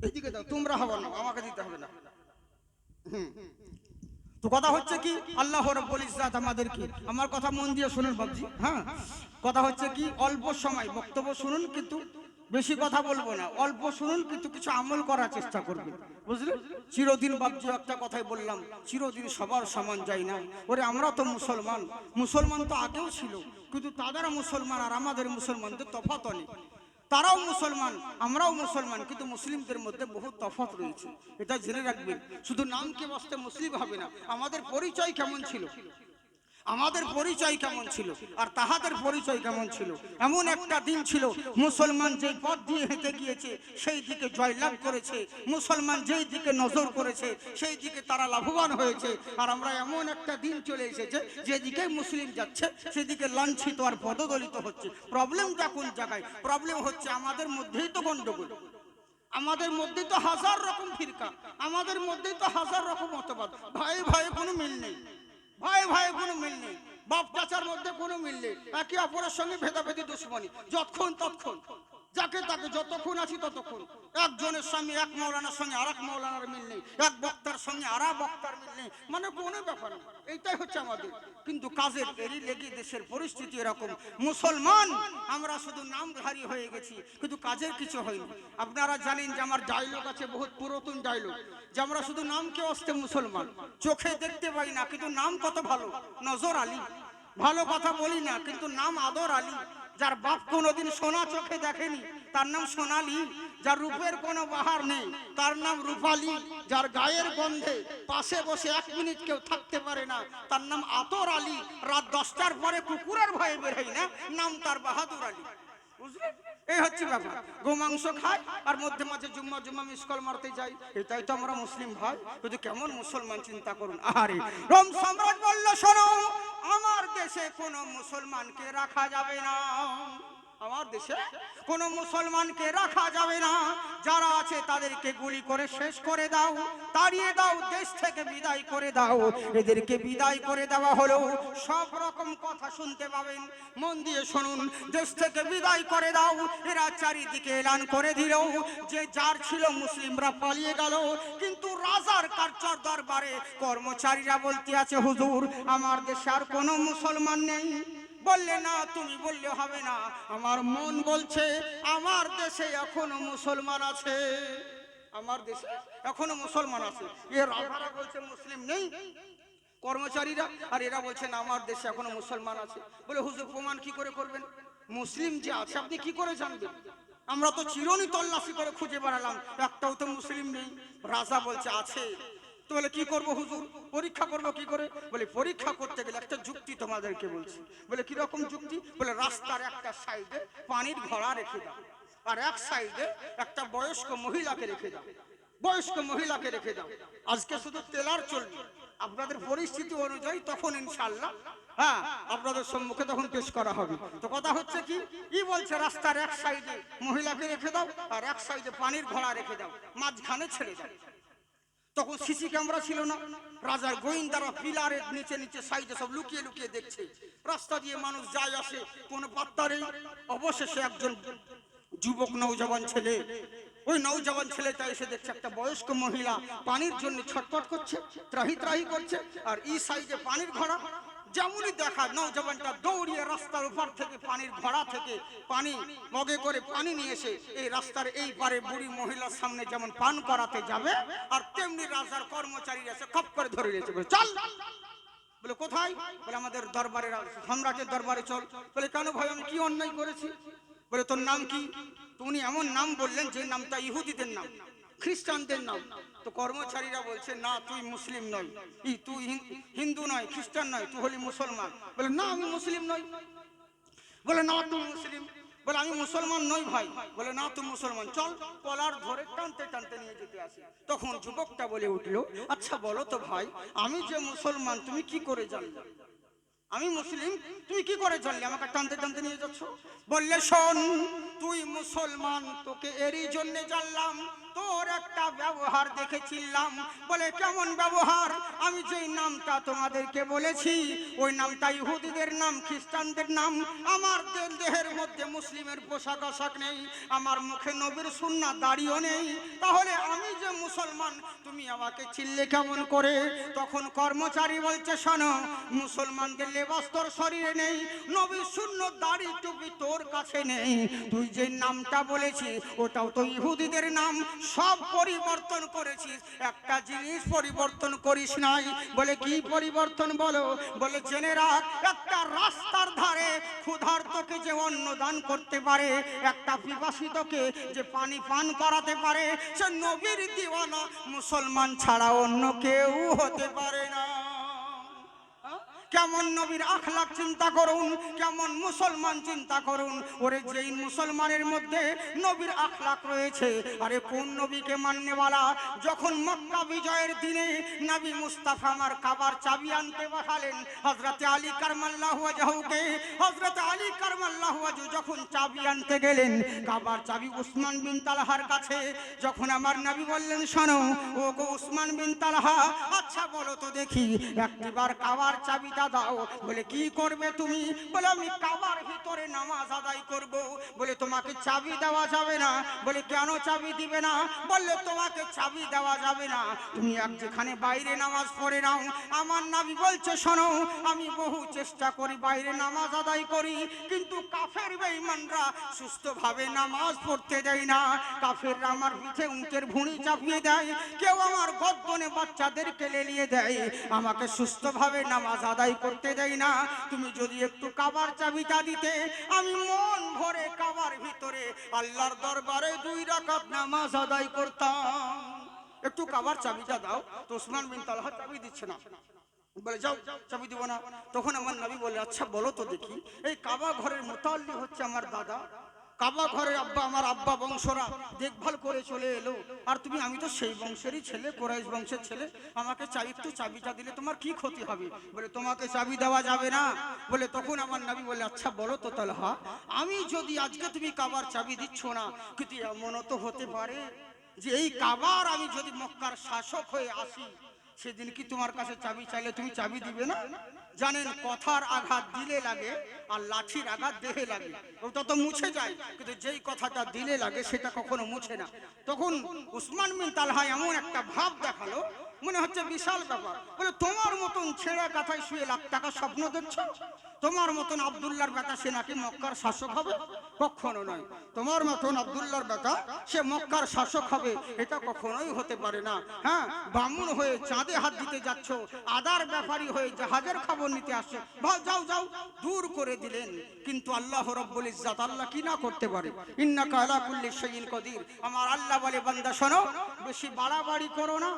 এইদিকে দাও, তোমরা হবে না, আমাকে দিতে হবে না। তো কথা হচ্ছে কি, আল্লাহ রাব্বুল ইজ্জত আমাদেরকে, আমার কথা মন দিয়ে শুনুন বাবজি। হ্যাঁ, কথা হচ্ছে কি, অল্প সময় বক্তব্য শুনুন, কিন্তু বেশি কথা বলবো না, অল্প শুনুন, কিন্তু কিছু আমল করার চেষ্টা করবেন, বুঝলেন। চিরদিন বাবজি একটা কথাই বললাম, চিরদিন সবার সমান যায় না। ওরে আমরা তো মুসলমান তো আগেও ছিল, কিন্তু তাদের মুসলমান আর আমাদের মুসলমানদের তফাৎ নেই। তারাও মুসলমান, আমরাও মুসলমান, কিন্তু মুসলিমদের মধ্যে বহু তফাৎ রয়েছে, এটা জেনে রাখবেন। শুধু নামকে বসতে মুসলিম হবে না, আমাদের পরিচয় কেমন ছিল, আমাদের পরিচয় কেমন ছিল আর তাহাদের পরিচয় কেমন ছিল। এমন একটা দিন ছিল মুসলমান যেই পথ দিয়ে হেঁটে গিয়েছে সেই দিকে জয়লাভ করেছে, মুসলমান যেই দিকে নজর করেছে সেই দিকে তারা লাভবান হয়েছে। আর আমরা এমন একটা দিন চলে এসেছে যেদিকে মুসলিম যাচ্ছে সেদিকে লাঞ্ছিত আর পদদলিত হচ্ছে। প্রবলেমটা কোন জায়গায়? প্রবলেম হচ্ছে আমাদের মধ্যেই তো গন্ডগোল, আমাদের মধ্যেই তো হাজার রকম ফিরকা, আমাদের মধ্যেই তো হাজার রকম মতবাদ। ভাই ভাই কোনো মিল নেই, ভাই ভাই কোনো মিল নেই, বাপ চাচার মধ্যে কোনো মিল নেই, একে অপরের সঙ্গে ভেদাভেদি দুশ্মনী, যতক্ষণ ততক্ষণ যাকে তাকে যতক্ষণ আছি ততক্ষণ। একজনের সঙ্গে এক মৌলানার সঙ্গে আর এক মৌলানার মিল নেই, এক বক্তার সঙ্গে আর এক বক্তার মিল নেই, মানে কোনো ব্যাপার না। এইটাই হচ্ছে আমাদের। কিন্তু কাজের এরই লেগে দেশের পরিস্থিতি এরকম। মুসলমান আমরা শুধু নামধারী হয়ে গেছি, কিন্তু কাজের কিছু হয়নি। আপনারা জানেন যে আমার ডায়লগ আছে, বহুত পুরাতন ডায়লগ, যে আমরা শুধু নামকে আসতে মুসলমান, চোখে দেখতে পাই না কিন্তু নাম কত ভালো, নজর আলী। ভালো কথা বলি না কিন্তু নাম আদর আলী। যার বাপ কোনোদিন সোনা চোখে দেখেনি তার নাম সোনালী। যার রূপের কোনো বাহার নেই তার নাম রূপালী। যার গায়ের গন্ধে পাশে বসে 1 মিনিট কেউ থাকতে পারে না তার নাম আতর আলী। রাত 10টার পরে কুকুরের ভয়ে বের হয় না, নাম তার বাহাদুর আলী। বুঝলেন? এই হচ্ছে ব্যাপার। গোমাংস খায় আর মধ্যে মাঝে জুম্মা জুম্মা মিস কল মারতে যাই, এটাই তো আমরা মুসলিম ভাই। কিন্তু কেমন মুসলমান চিন্তা করুন। আরে রোম সম্রাট বলল, শোনো, আমার দেশে কোনো মুসলমানকে রাখা যাবে না, আমার দেশে কোনো মুসলমানকে রাখা যাবে না। যারা আছে তাদেরকে গুলি করে শেষ করে দাও, তাড়িয়ে দাও, দেশ থেকে বিদায় করে দাও। এদেরকে বিদায় করে দেওয়া হলো। সব রকম কথা শুনতে পাবেন, মন দিয়ে শুনুন। দেশ থেকে বিদায় করে দাও, এরা চারিদিকে এলান করে দিল যে যার ছিল মুসলিমরা পালিয়ে গেল। কিন্তু রাজার কার্যর দরবারে কর্মচারীরা বলতে আছে, হুজুর আমার দেশে আর কোনো মুসলমান নেই। বললে না, তুমি বললে হবে না, আমার মন বলছে আমার দেশে এখনো মুসলমান আছে, আমার দেশে এখনো মুসলমান আছে। এ রাজারা বলছে মুসলিম নেই, কর্মচারীরা, আর এরা বলছেন আমার দেশে এখনো মুসলমান আছে। বলে হুজুর প্রমাণ কি করে করবেন? মুসলিম যে আছে আপনি কি করে জানবেন? আমরা তো চিরনি তল্লাশি করে খুঁজে বেড়ালাম, একটাও তো মুসলিম নেই। রাজা বলছে আছে। তো বলে কি করবো হুজুর? পরীক্ষা করবো কি করে? বলে পরীক্ষা করতে গেলে একটা যুক্তি তোমাদেরকে বলছি। বলে কিরকম যুক্তি? বলে রাস্তার একটা সাইডে পানির ঘোড়া রেখে দাও, আর এক সাইডে একটা বয়স্ক মহিলাকে রেখে দাও, বয়স্ক মহিলাকে রেখে দাও। আজকে শুধু তেলার চলবে, আপনাদের পরিস্থিতি অনুযায়ী তখন ইনশাআল্লাহ হ্যাঁ আপনাদের সম্মুখে তখন পেশ করা হবে। তো কথা হচ্ছে কি, ই বলছে রাস্তার এক সাইডে মহিলাকে রেখে দাও আর এক সাইডে পানির ঘোড়া রেখে দাও, মাঝখানে ছেড়ে দাও। তখন সিসি ক্যামেরা ছিল না, রাজার গোয়েন্দারা পিলারের নিচে নিচে সাইডে সব লুকিয়ে লুকিয়ে দেখছে। রাস্তা দিয়ে মানুষ যায় আসে, কোনো পাত্তা নেই। অবশেষে একজন যুবক নৌজওয়ান ছেলে, ওই নৌজওয়ান ছেলেটা এসে দেখছে একটা বয়স্ক মহিলা পানির জন্য ছটফট করছে, ত্রাহি ত্রাহি করছে, আর এই সাইডে পানির ঘোড়া। যেমনই দেখা, নৌজওয়ানটা দৌড়িয়ে রাস্তার উপর থেকে পানির ঘোড়া থেকে পানি মগে করে পানি নিয়ে এসে এই রাস্তার এই পারে বুড়ি মহিলার সামনে যেমন পান করাতে যাবে, আর তেমনি রাজার কর্মচারী এসে খপ করে ধরে নিয়েছে। চল। বলে কোথায়? বলে আমাদের দরবারে, সম্রাটের দরবারে চল। বলে কেন ভাই, আমি কি অন্যায় করেছি? বলে তোর নাম কি? উনি এমন নাম বললেন যে নামটা ইহুদিদের নাম, খ্রিস্টানদের নাম। তো কর্মচারীরা বলছে না, তুই মুসলিম নয়, তুই হিন্দু নয়, খ্রিস্টান নয়, তুই হলি মুসলমান। বলে না, আমি মুসলিম নই। বলে না, তুই মুসলিম। বলে আমি মুসলমান নই ভাই। বলে না, তুই মুসলমান। চল, কলার ধরে টানতে টানতে নিয়ে যেতে আসি। তখন যুবকটা বলে উঠলো, আচ্ছা বলো তো ভাই, আমি যে মুসলমান তুমি কি করে জানলে? আমি মুসলিম, তুই কি করে জানলি আমাকে টানতে টানতে নিয়ে যাচ্ছ? বললে শোন, তুই মুসলমান, তোকে এরই জন্য জানলাম, তোর একটা ব্যবহার দেখেছিলাম। বলে কেমন ব্যবহার? আমি যেই নামটা তোমাদেরকে বলেছি ওই নামটা ইহুদিদের নাম, খ্রিস্টানদের নাম। আমার দেহের মধ্যে মুসলিমের পোশাক আশাক নেই, আমার মুখে নবীর সুন্নাহ দাড়িও নেই, তাহলে আমি যে মুসলমান তুমি আমাকে চিনলে কেমন করে? তখন কর্মচারী বলছে, শোনো, মুসলমানদের লেবাস তোর শরীরে নেই, নবীর সুন্নাহ দাড়ি টুপি তোর কাছে নেই, তুই যে নামটা বলেছি ওটাও তো ইহুদিদের নাম, সব পরিবর্তন করেছিস, একটা জিনিস পরিবর্তন করিস নাই। বলে কি পরিবর্তন বলো? বলে জেনে রাখ, একটা রাস্তার ধারে ক্ষুধার্তকে যে অন্ন দান করতে পারে, একটা পিপাসিতকে যে পানি পান করাতে পারে, সে নবীর দিওয়ানা মুসলমান ছাড়া অন্য কেউ হতে পারে না। কেমন নবীর আখলাক চিন্তা করুন, কেমন মুসলমান চিন্তা করুন। ওরে যেই মুসলমানের মধ্যে নবীর আখলাক রয়েছে, আরে কোন নবীকে মাননেওয়ালা। যখন মক্কা বিজয়ের দিনে নবী মুস্তাফা আমার কাবার চাবি আনতে পাঠালেন হযরতে আলী কারমাল্লাহু ওয়াজহুকে, হযরতে আলী কারমাল্লাহু ওয়াজহু যখন চাবি আনতে গেলেন, কাবার চাবি উসমান বিন তালহার কাছে। যখন আমার নবী বললেন, শোনো ও গো উসমান বিন তালহা, আচ্ছা বলো তো দেখি, একবার কাবার চাবিটা দাও। বলে কি করবে তুমি? বলে আমি কাবার ভিতরে নামাজ আদায় করব। বলে তোমাকে চাবি দেওয়া যাবে না। বলে কেন চাবি দিবে না? বললে তোমাকে চাবি দেওয়া যাবে না, তুমি এক যেখানে বাইরে নামাজ পড়ে নাও। আমার নবী বলছে, শোনো আমি বহু চেষ্টা করি বাইরে নামাজ আদায় করি, কিন্তু কাফের বেঈমানরা সুস্থভাবে নামাজ পড়তে দেয় না। কাফেররা আমার পিঠে উঁটের ভুঁড়ি চাপিয়ে দেয়, কেউ আমার গর্দনে বাচ্চাদেরকে লেলিয়ে দেয়, আমাকে সুস্থভাবে নামাজ আদায় করতে দেয় না। তুমি যদি একটু কাবার চাবিটা দিতে, আমি মন ভরে কাবার ভিতরে আল্লাহর দরবারে 2 রাকাত নামাজ আদায় করতাম। একটু কাবার চাবিটা দাও। তো উসমান বিন তালহা চাবি দিচ্ছে না। বলে যাও, চাবি দিব না। তখন আমার নবী বলে, আচ্ছা বলো তো দেখি, এই কাবা ঘরের মুতাল্লি হচ্ছে আমার দাদা, কাবা ঘরের আব্বা, আমার আব্বা বংশরা দেখভাল করে চলে এলো, আর তুমি, আমি তো সেই বংশেরই ছেলে, কুরাইশ বংশের ছেলে, আমাকে একটু চাবিটা দিলে তোমার কি ক্ষতি হবে? বলে তোমাকে চাবি দেওয়া যাবে না। বলে তখন আমার নবী বলে, আচ্ছা বলো তো তালহা, আমি যদি আজকে তুমি কাবার চাবি দিচ্ছ না, কিন্তু এমনও তো হতে পারে যে এই কাবার আমি যদি মক্কার শাসক হয়ে আসি, সেদিন কি তোমার কাছে চাবি চাইলে তুমি চাবি দিবে না? জানেন, কথার আঘাত দিলে লাগে আর লাঠির আঘাত দেহে লাগে, ওটা তো মুছে যায়, কিন্তু যেই কথাটা দিলে লাগে সেটা কখনো মুছে না। তখন উসমান বিন তালহা এমন একটা ভাব দেখালো, মনে হচ্ছে বিশাল ব্যাপার। বলে তোমার মতন ছেঁড়া কাঁথায় শুয়ে লাখ টাকা স্বপ্ন দেখছো? তোমার মতন আব্দুল্লাহর বেটা সে নাকি মক্কার শাসক হবে? কখনো নয়। তোমার মতন আব্দুল্লাহর বেটা সে মক্কার শাসক হবে, এটা কখনোই হতে পারে না। হ্যাঁ, বামুন হয়ে চাঁদে হাত দিতে যাচ্ছ, আদার ব্যাপারী হয়ে জাহাজের খবর নিতে আসছো, যাও যাও, দূর করে দিলেন। কিন্তু আল্লাহ রাব্বুল ইজ্জাত, আল্লাহ কি না করতে পারে? ইন্নাকা আলা কুল্লি শাইইন কাদির। আমার আল্লাহ বলে, বান্দা শোনো, বেশি বাড়াবাড়ি করো না।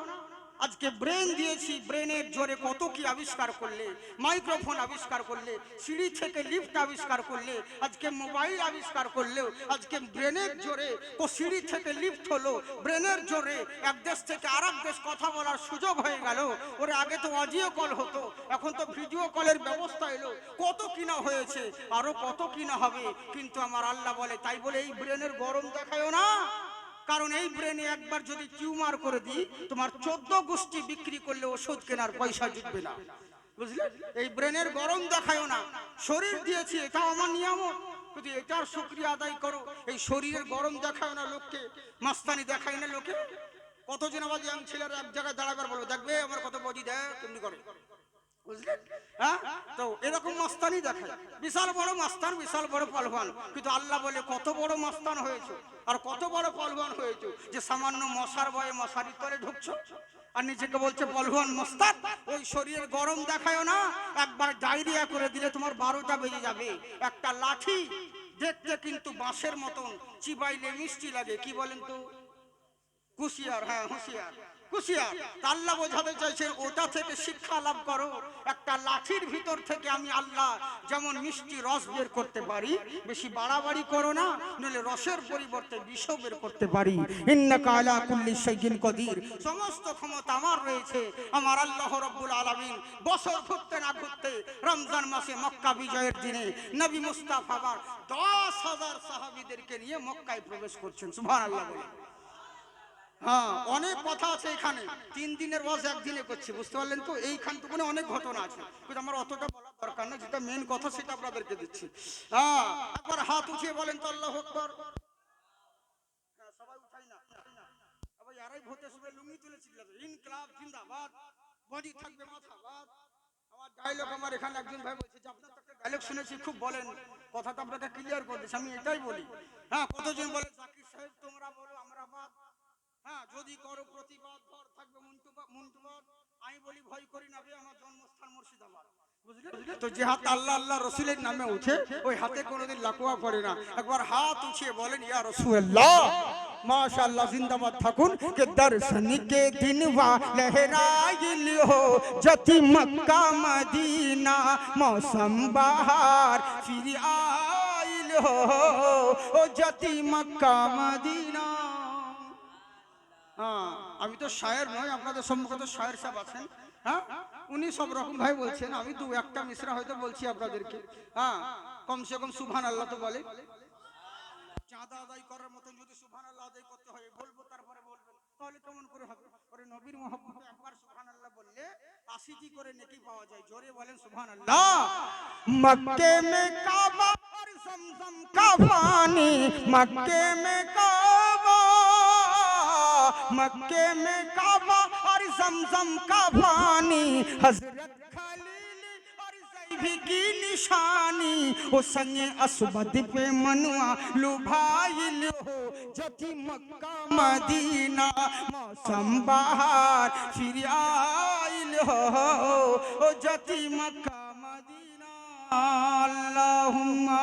আজকে ব্রেন দিয়েছি, ব্রেনের জোরে কত কি আবিষ্কার করলে, মাইক্রোফোন আবিষ্কার করলে, সিঁড়ি থেকে লিফট আবিষ্কার করলে, আজকে মোবাইল আবিষ্কার করলেও আজকে ব্রেনের জোরে ও সিঁড়ি থেকে লিফট হলো, ব্রেনের জোরে এক দেশ থেকে আরেক দেশ কথা বলার সুযোগ হয়ে গেল। ওরে আগে তো অডিও কল হতো, এখন তো ভিডিও কলের ব্যবস্থা এলো, কত কিনা হয়েছে, আরো কত কিনা হবে। কিন্তু আমার আল্লাহ বলে, তাই বলে এই ব্রেনের গরম দেখায়ও না, কারণ এই ব্রেনে একবার যদি টিউমার করে দিই, তোমার 14 গোষ্ঠী বিক্রি করলে ওষুধ কেনার পয়সা জুটবে না, বুঝলে? এই ব্রেনের গরম দেখায়ও না। শরীর দিয়েছি, এটা আমার নিয়ামত, যদি এটার শুকরিয়া আদায় করো। এই শরীরের গরম দেখায় না লোককে, মাস্তানি দেখায় না লোকে। কতজন আবার ইয়াং ছেলেরা এক জায়গায় দাঁড়াবার বলো, দেখবে আমার কত বডি দেয়, কেমনি করে, বুঝলেন? হ্যাঁ, তো এরকম মাস্তানি দেখায়, বিশাল বড় মাস্তান, বিশাল বড় পলবান। কিন্তু আল্লাহ বলে, কত বড় মাস্তান হয়েছে আর কত বড় পলবান হয়েছে যে সামান্য মশার ভয়ে মশারির তলে ঢুকছো আর নিজেকে বলছে পলবান মস্তান। ওই শরীরের গরম দেখায়ও না, একবার ডায়রিয়া করে দিলে তোমার 12টা বেজে যাবে। একটা লাঠি দেখতে কিন্তু বাঁশের মতন, চিবাইলে মিষ্টি লাগে, কি বলেন তো? কুশিয়ার, হ্যাঁ হুঁশিয়ার, কুশিয়ার। আল্লাহ বোঝাতে চাইছেন, ওটা থেকে শিক্ষা লাভ করো। একটা লাঠির ভিতর থেকে আমি আল্লাহ যেমন মিষ্টি রস বের করতে পারি, বেশি বাড়াবাড়ি করো না, নইলে রসের পরিবর্তে বিষও বের করতে পারি। ইন্নাকা আলা কুল্লি শাইইন কাদির। সমস্ত ক্ষমতা আমার রয়েছে। আমার আল্লাহ রাব্বুল আলামিন বছর ঘুরতে না ঘুরতে রমজান মাসে মক্কা বিজয়ের দিনে নবী মুস্তাফা আবার 10,000 সাহাবীদেরকে নিয়ে মক্কায় প্রবেশ করছেন। সুবহানাল্লাহ বলে। হ্যাঁ, অনেক কথা আছে এখানে, 3 দিনের ওয়াজ একদিনে করছি, বুঝতে পারলেন তো? এইখানটুকুনে অনেক ঘটনা আছে, কিন্তু আমার অতটা বলার দরকার না, যেটা মেন কথা সেটা আপনাদেরকে দিচ্ছি। হ্যাঁ, একবার হাত উঠিয়ে বলেন তো আল্লাহু আকবার। হ্যাঁ, সবাই উঠাই না, আবার ইয়ারাই ভোটে সবাই লুঙ্গি তুলে চিল্লাবে, ইনকিলাব জিন্দাবাদ, বডি থাকবে মাথাবাদ। আমার ডায়লগ, আমার এখানে একজন ভাই বলছে যে আপনার তো একটা ডায়লগ শুনেছি খুব বলেন, কথাটা আপনাকে ক্লিয়ার করে দিচ্ছি, আমি এটাই বলি। হ্যাঁ, কতজন বলে জাকির সাহেব তোমরা বলো আমরা বাদ, হ্যাঁ, যদি করো প্রতিবাদ ভর থাকবে মুন্টুবাদ। আমি বলি ভয় করি না বে, আমার জন্মস্থান মুর্শিদাবাদ, বুঝলি? তো যে হাত আল্লাহ আল্লাহ রসুলের নামে উঠে ওই হাতে কোনোদিন লাকুয়া পড়ে না। একবার হাত উঠিয়ে বলেন ইয়া রাসূলুল্লাহ। माशाअल्लाह जिंदाबाद ठाकुर के दर्शन के दिन वा लहराइल हो जति मक्का मदीना मौसम बहार फिर आइल हो ओ जति मक्का मदीना। হ্যাঁ, আমি তো শায়ের নই, আপনাদের সম্মুখে তো শায়ের সাহেব আছেন। হ্যাঁ, উনি সব রকম ভাই বলছেন, আমি দু একটা মিশ্রা হয়তো বলছি আপনাদেরকে। হ্যাঁ, কমসে কম সুবহানাল্লাহ তো বলে। চাঁদা আদায় করার মতন যদি সুবহানাল্লাহ আদায় করতে হয় বলবো, তারপরে বলবেন, তাহলে কেমন করে হবে? ওরে নবীর মহব্বতে একবার সুবহানাল্লাহ বললে 80টি করে নেকি পাওয়া যায়। জোরে বলেন সুবহানাল্লাহ। मक्के में काबा और जमजम का पानी मक्के में काबा मक्के में काबा और जमजम का पानी हजरत खलील और ज़ैबी की निशानी ओ संगे असबद पे मनुआ लुभाइल हो जति मक्का मदीना मौसम बहार फिर आइल हो ओ जति मक्का मदीना। अल्लाहुम्मा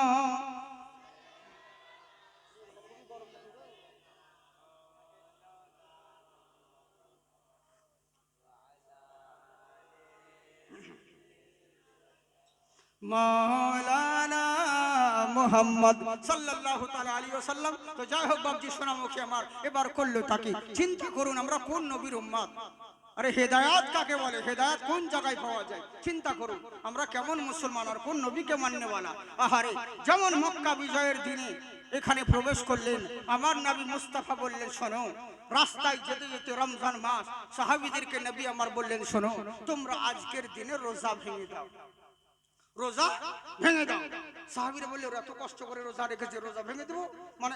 মৌলানা মুহাম্মদ সাল্লাল্লাহু তাআলা আলাইহি ওয়াসাল্লাম। তো যাই হোক বাবজি সোনামুখী আমার, এবার করলো তাকে চিন্তা করুন আমরা কোন নবীর উম্মত। আরে হেদায়েত কাকে বলে, হেদায়েত কোন জায়গায় পাওয়া যায় চিন্তা করুন। আমরা কেমন মুসলমান আর কোন নবীকে মান্যওয়ালা। আহারে, যেমন মক্কা বিজয়ের দিনে এখানে প্রবেশ করলেন, আমার নবী মুস্তাফা বললেন শোনো, রাস্তায় যেতে যেতে রমজান মাস, সাহাবীদেরকে নবী আমার বললেন শোনো, তোমরা আজকের দিনে রোজা ভেঙে দাও, রোজা ভেঙে দাও। সাহাবীরা বললে ওরা এত কষ্ট করে রোজা রেখেছে, রোজা ভেঙে দেবো মানে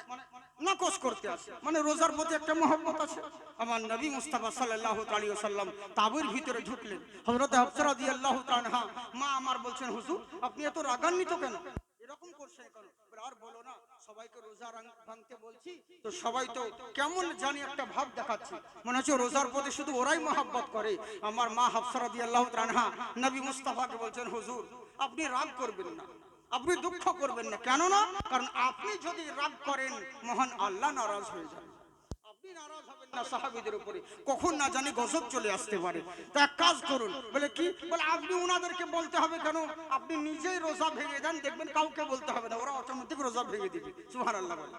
নাকচ করতে আসে, মানে রোজার প্রতি একটা মহব্বত আছে। আমার নবী মুস্তাফা সাল্লাল্লাহু আলাইহি ওয়াসাল্লাম তাঁবুর ভিতরে ঢুকলেন। হযরত হাফসা রাদিয়াল্লাহু তাআলা আনহা মা আমার বলছেন হুজুর আপনি এত রাগান্বিত কেন, এরকম করছেন কেন? বলে আর বলো না, সবাইকে রোজা ভাঙতে বলছি তো সবাই তো কেমন জানি একটা ভাব দেখাচ্ছে, মনে হচ্ছে রোজার প্রতি শুধু ওরাই মহব্বত করে। আমার মা হাফসা রাদিয়াল্লাহু তাআলা আনহা নবী মুস্তাফাকে বলছেন হুজুর আপনি রাগ করবেন না, আপনি দুঃখ করবেন না। কেন না? কারণ আপনি যদি রাগ করেন মহান আল্লাহ নারাজ হয়ে যাবে। আপনি নারাজ হবেন না সাহাবীদের উপরে, কখন না জানি গজব চলে আসতে পারে। তো এক কাজ করুন। বলে কি? বলে আপনি ওনাদেরকে বলতে হবে কেন, আপনি নিজেই রোজা ভেঙে দেন, দেখবেন কাউকে বলতে হবে না, ওরা অটোমেটিক রোজা ভেঙে দিবে। সুবহানাল্লাহ বলে।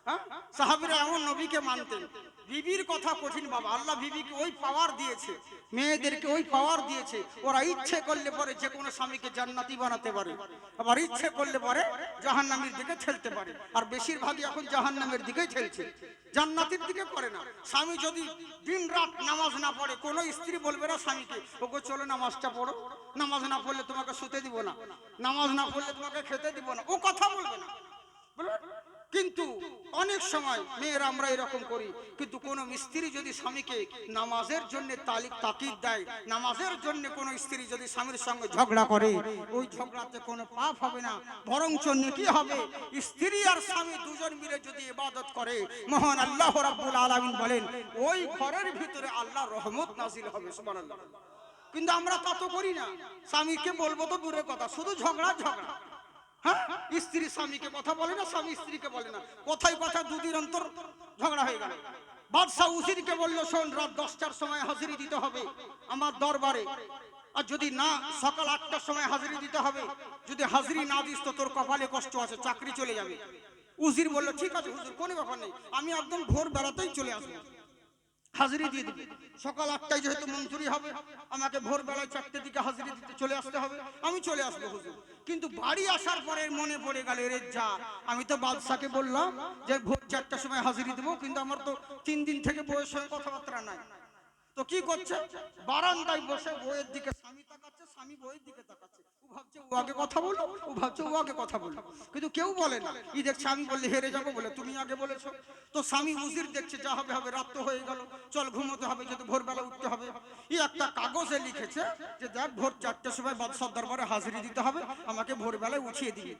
হ্যাঁ, সাহাবীরা এমন নবীকে মানতেন। বিবির কথা কঠিন বাবা, আল্লাহ বিবিকে ওই পাওয়ার দিয়েছে, মেয়েদেরকে ওই পাওয়ার দিয়েছে, ওরা ইচ্ছে করলে পরে যে কোনো স্বামীকে জান্নাতি বানাতে পারে, আবার ইচ্ছে করলে পরে জাহান্নামের দিকে ঠেলতে পারে। আর বেশিরভাগই এখন জাহান্নামের দিকেই ঠেলছে, জান্নাতের দিকে করে না। স্বামী যদি দিন রাত নামাজ না পড়ে, কোনো স্ত্রী বলবে না স্বামীকে ওগো চলো নামাজটা পড়ো, নামাজ না পড়লে তোমাকে শুতে দিব না, নামাজ না পড়লে তোমাকে খেতে দিব না, ও কথা বলবে না। কিন্তু অনেক সময় মেয়েরা আমরা এরকম করি, কিন্তু কোন স্ত্রী যদি স্বামীকে নামাজের জন্য তাকিদ দেয়, নামাজের জন্য কোন স্ত্রী যদি স্বামীর সঙ্গে ঝগড়া করে, ওই ঝগড়াতে কোনো পাপ হবে না, বরঞ্চ নেকি হবে। স্ত্রী আর স্বামী দুজন মিলে যদি ইবাদত করে, মহান আল্লাহ রাব্বুল আলামিন বলেন ওই ঘরের ভিতরে আল্লাহর রহমত নাজিল হবে। সুবহানাল্লাহ। কিন্তু আমরা তা তো করি না, স্বামীকে বলবো তো দূরের কথা, শুধু ঝগড়া ঝগড়া। হ্যাঁ, স্ত্রী স্বামীকে কথা বলে না, স্বামী স্ত্রীকে বলে না, কথায় কথা দুদিন অন্তর ঝগড়া হয়ে গেল। বাদশাহ উজিরকে বললো শোন, রাত 10টার সময় হাজিরি দিতে হবে আমার দরবারে, আর যদি না সকাল 8টার সময় হাজিরি দিতে হবে, যদি হাজিরি না দিস তো তোর কপালে কষ্ট আছে, চাকরি চলে যাবে। উজির বললো ঠিক আছে হুজুর, কোনো ব্যাপার নেই, আমি একদম ভোর বেলাতেই চলে আসবো, হাজিরি দিয়ে দিবি। সকাল 8টায় যেহেতু মঞ্জুরি হবে, আমাকে ভোর বেলায় 4টের দিকে হাজিরি দিতে চলে আসতে হবে, আমি চলে আসবো হুজুর। কিন্তু বাড়ি আসার পরে মনে পড়ে গেল রে যা, আমি তো বাদশাকে বললাম যে ভোর 4টার সময় হাজিরি দেবো, কিন্তু আমার তো 3 দিন থেকে বউয়ের সঙ্গে কথাবার্তা নাই। তো কি করছে, বারান্দায় বসে বউয়ের দিকে স্বামী তাকাচ্ছে, স্বামী বউয়ের দিকে তাকাচ্ছে, ও ভাবছে ও আগে কথা বলো, ও ভাবছে ও আগে কথা বলো, কিন্তু কেউ বলে না। ই দেখছে আমি বললে হেরে যাবো বলে তুমি আগে বলেছো। তো স্বামী উজির দেখছে যা হবে হবে, রাত তো হয়ে গেল, চল ঘুমোতে হবে, যদি ভোরবেলা উঠতে হবে। ই একটা কাগজে লিখেছে যে দেখ ভোর 4টের সময় বাদশার দরবারে হাজিরি দিতে হবে, আমাকে ভোরবেলায় উঠিয়ে দিবি,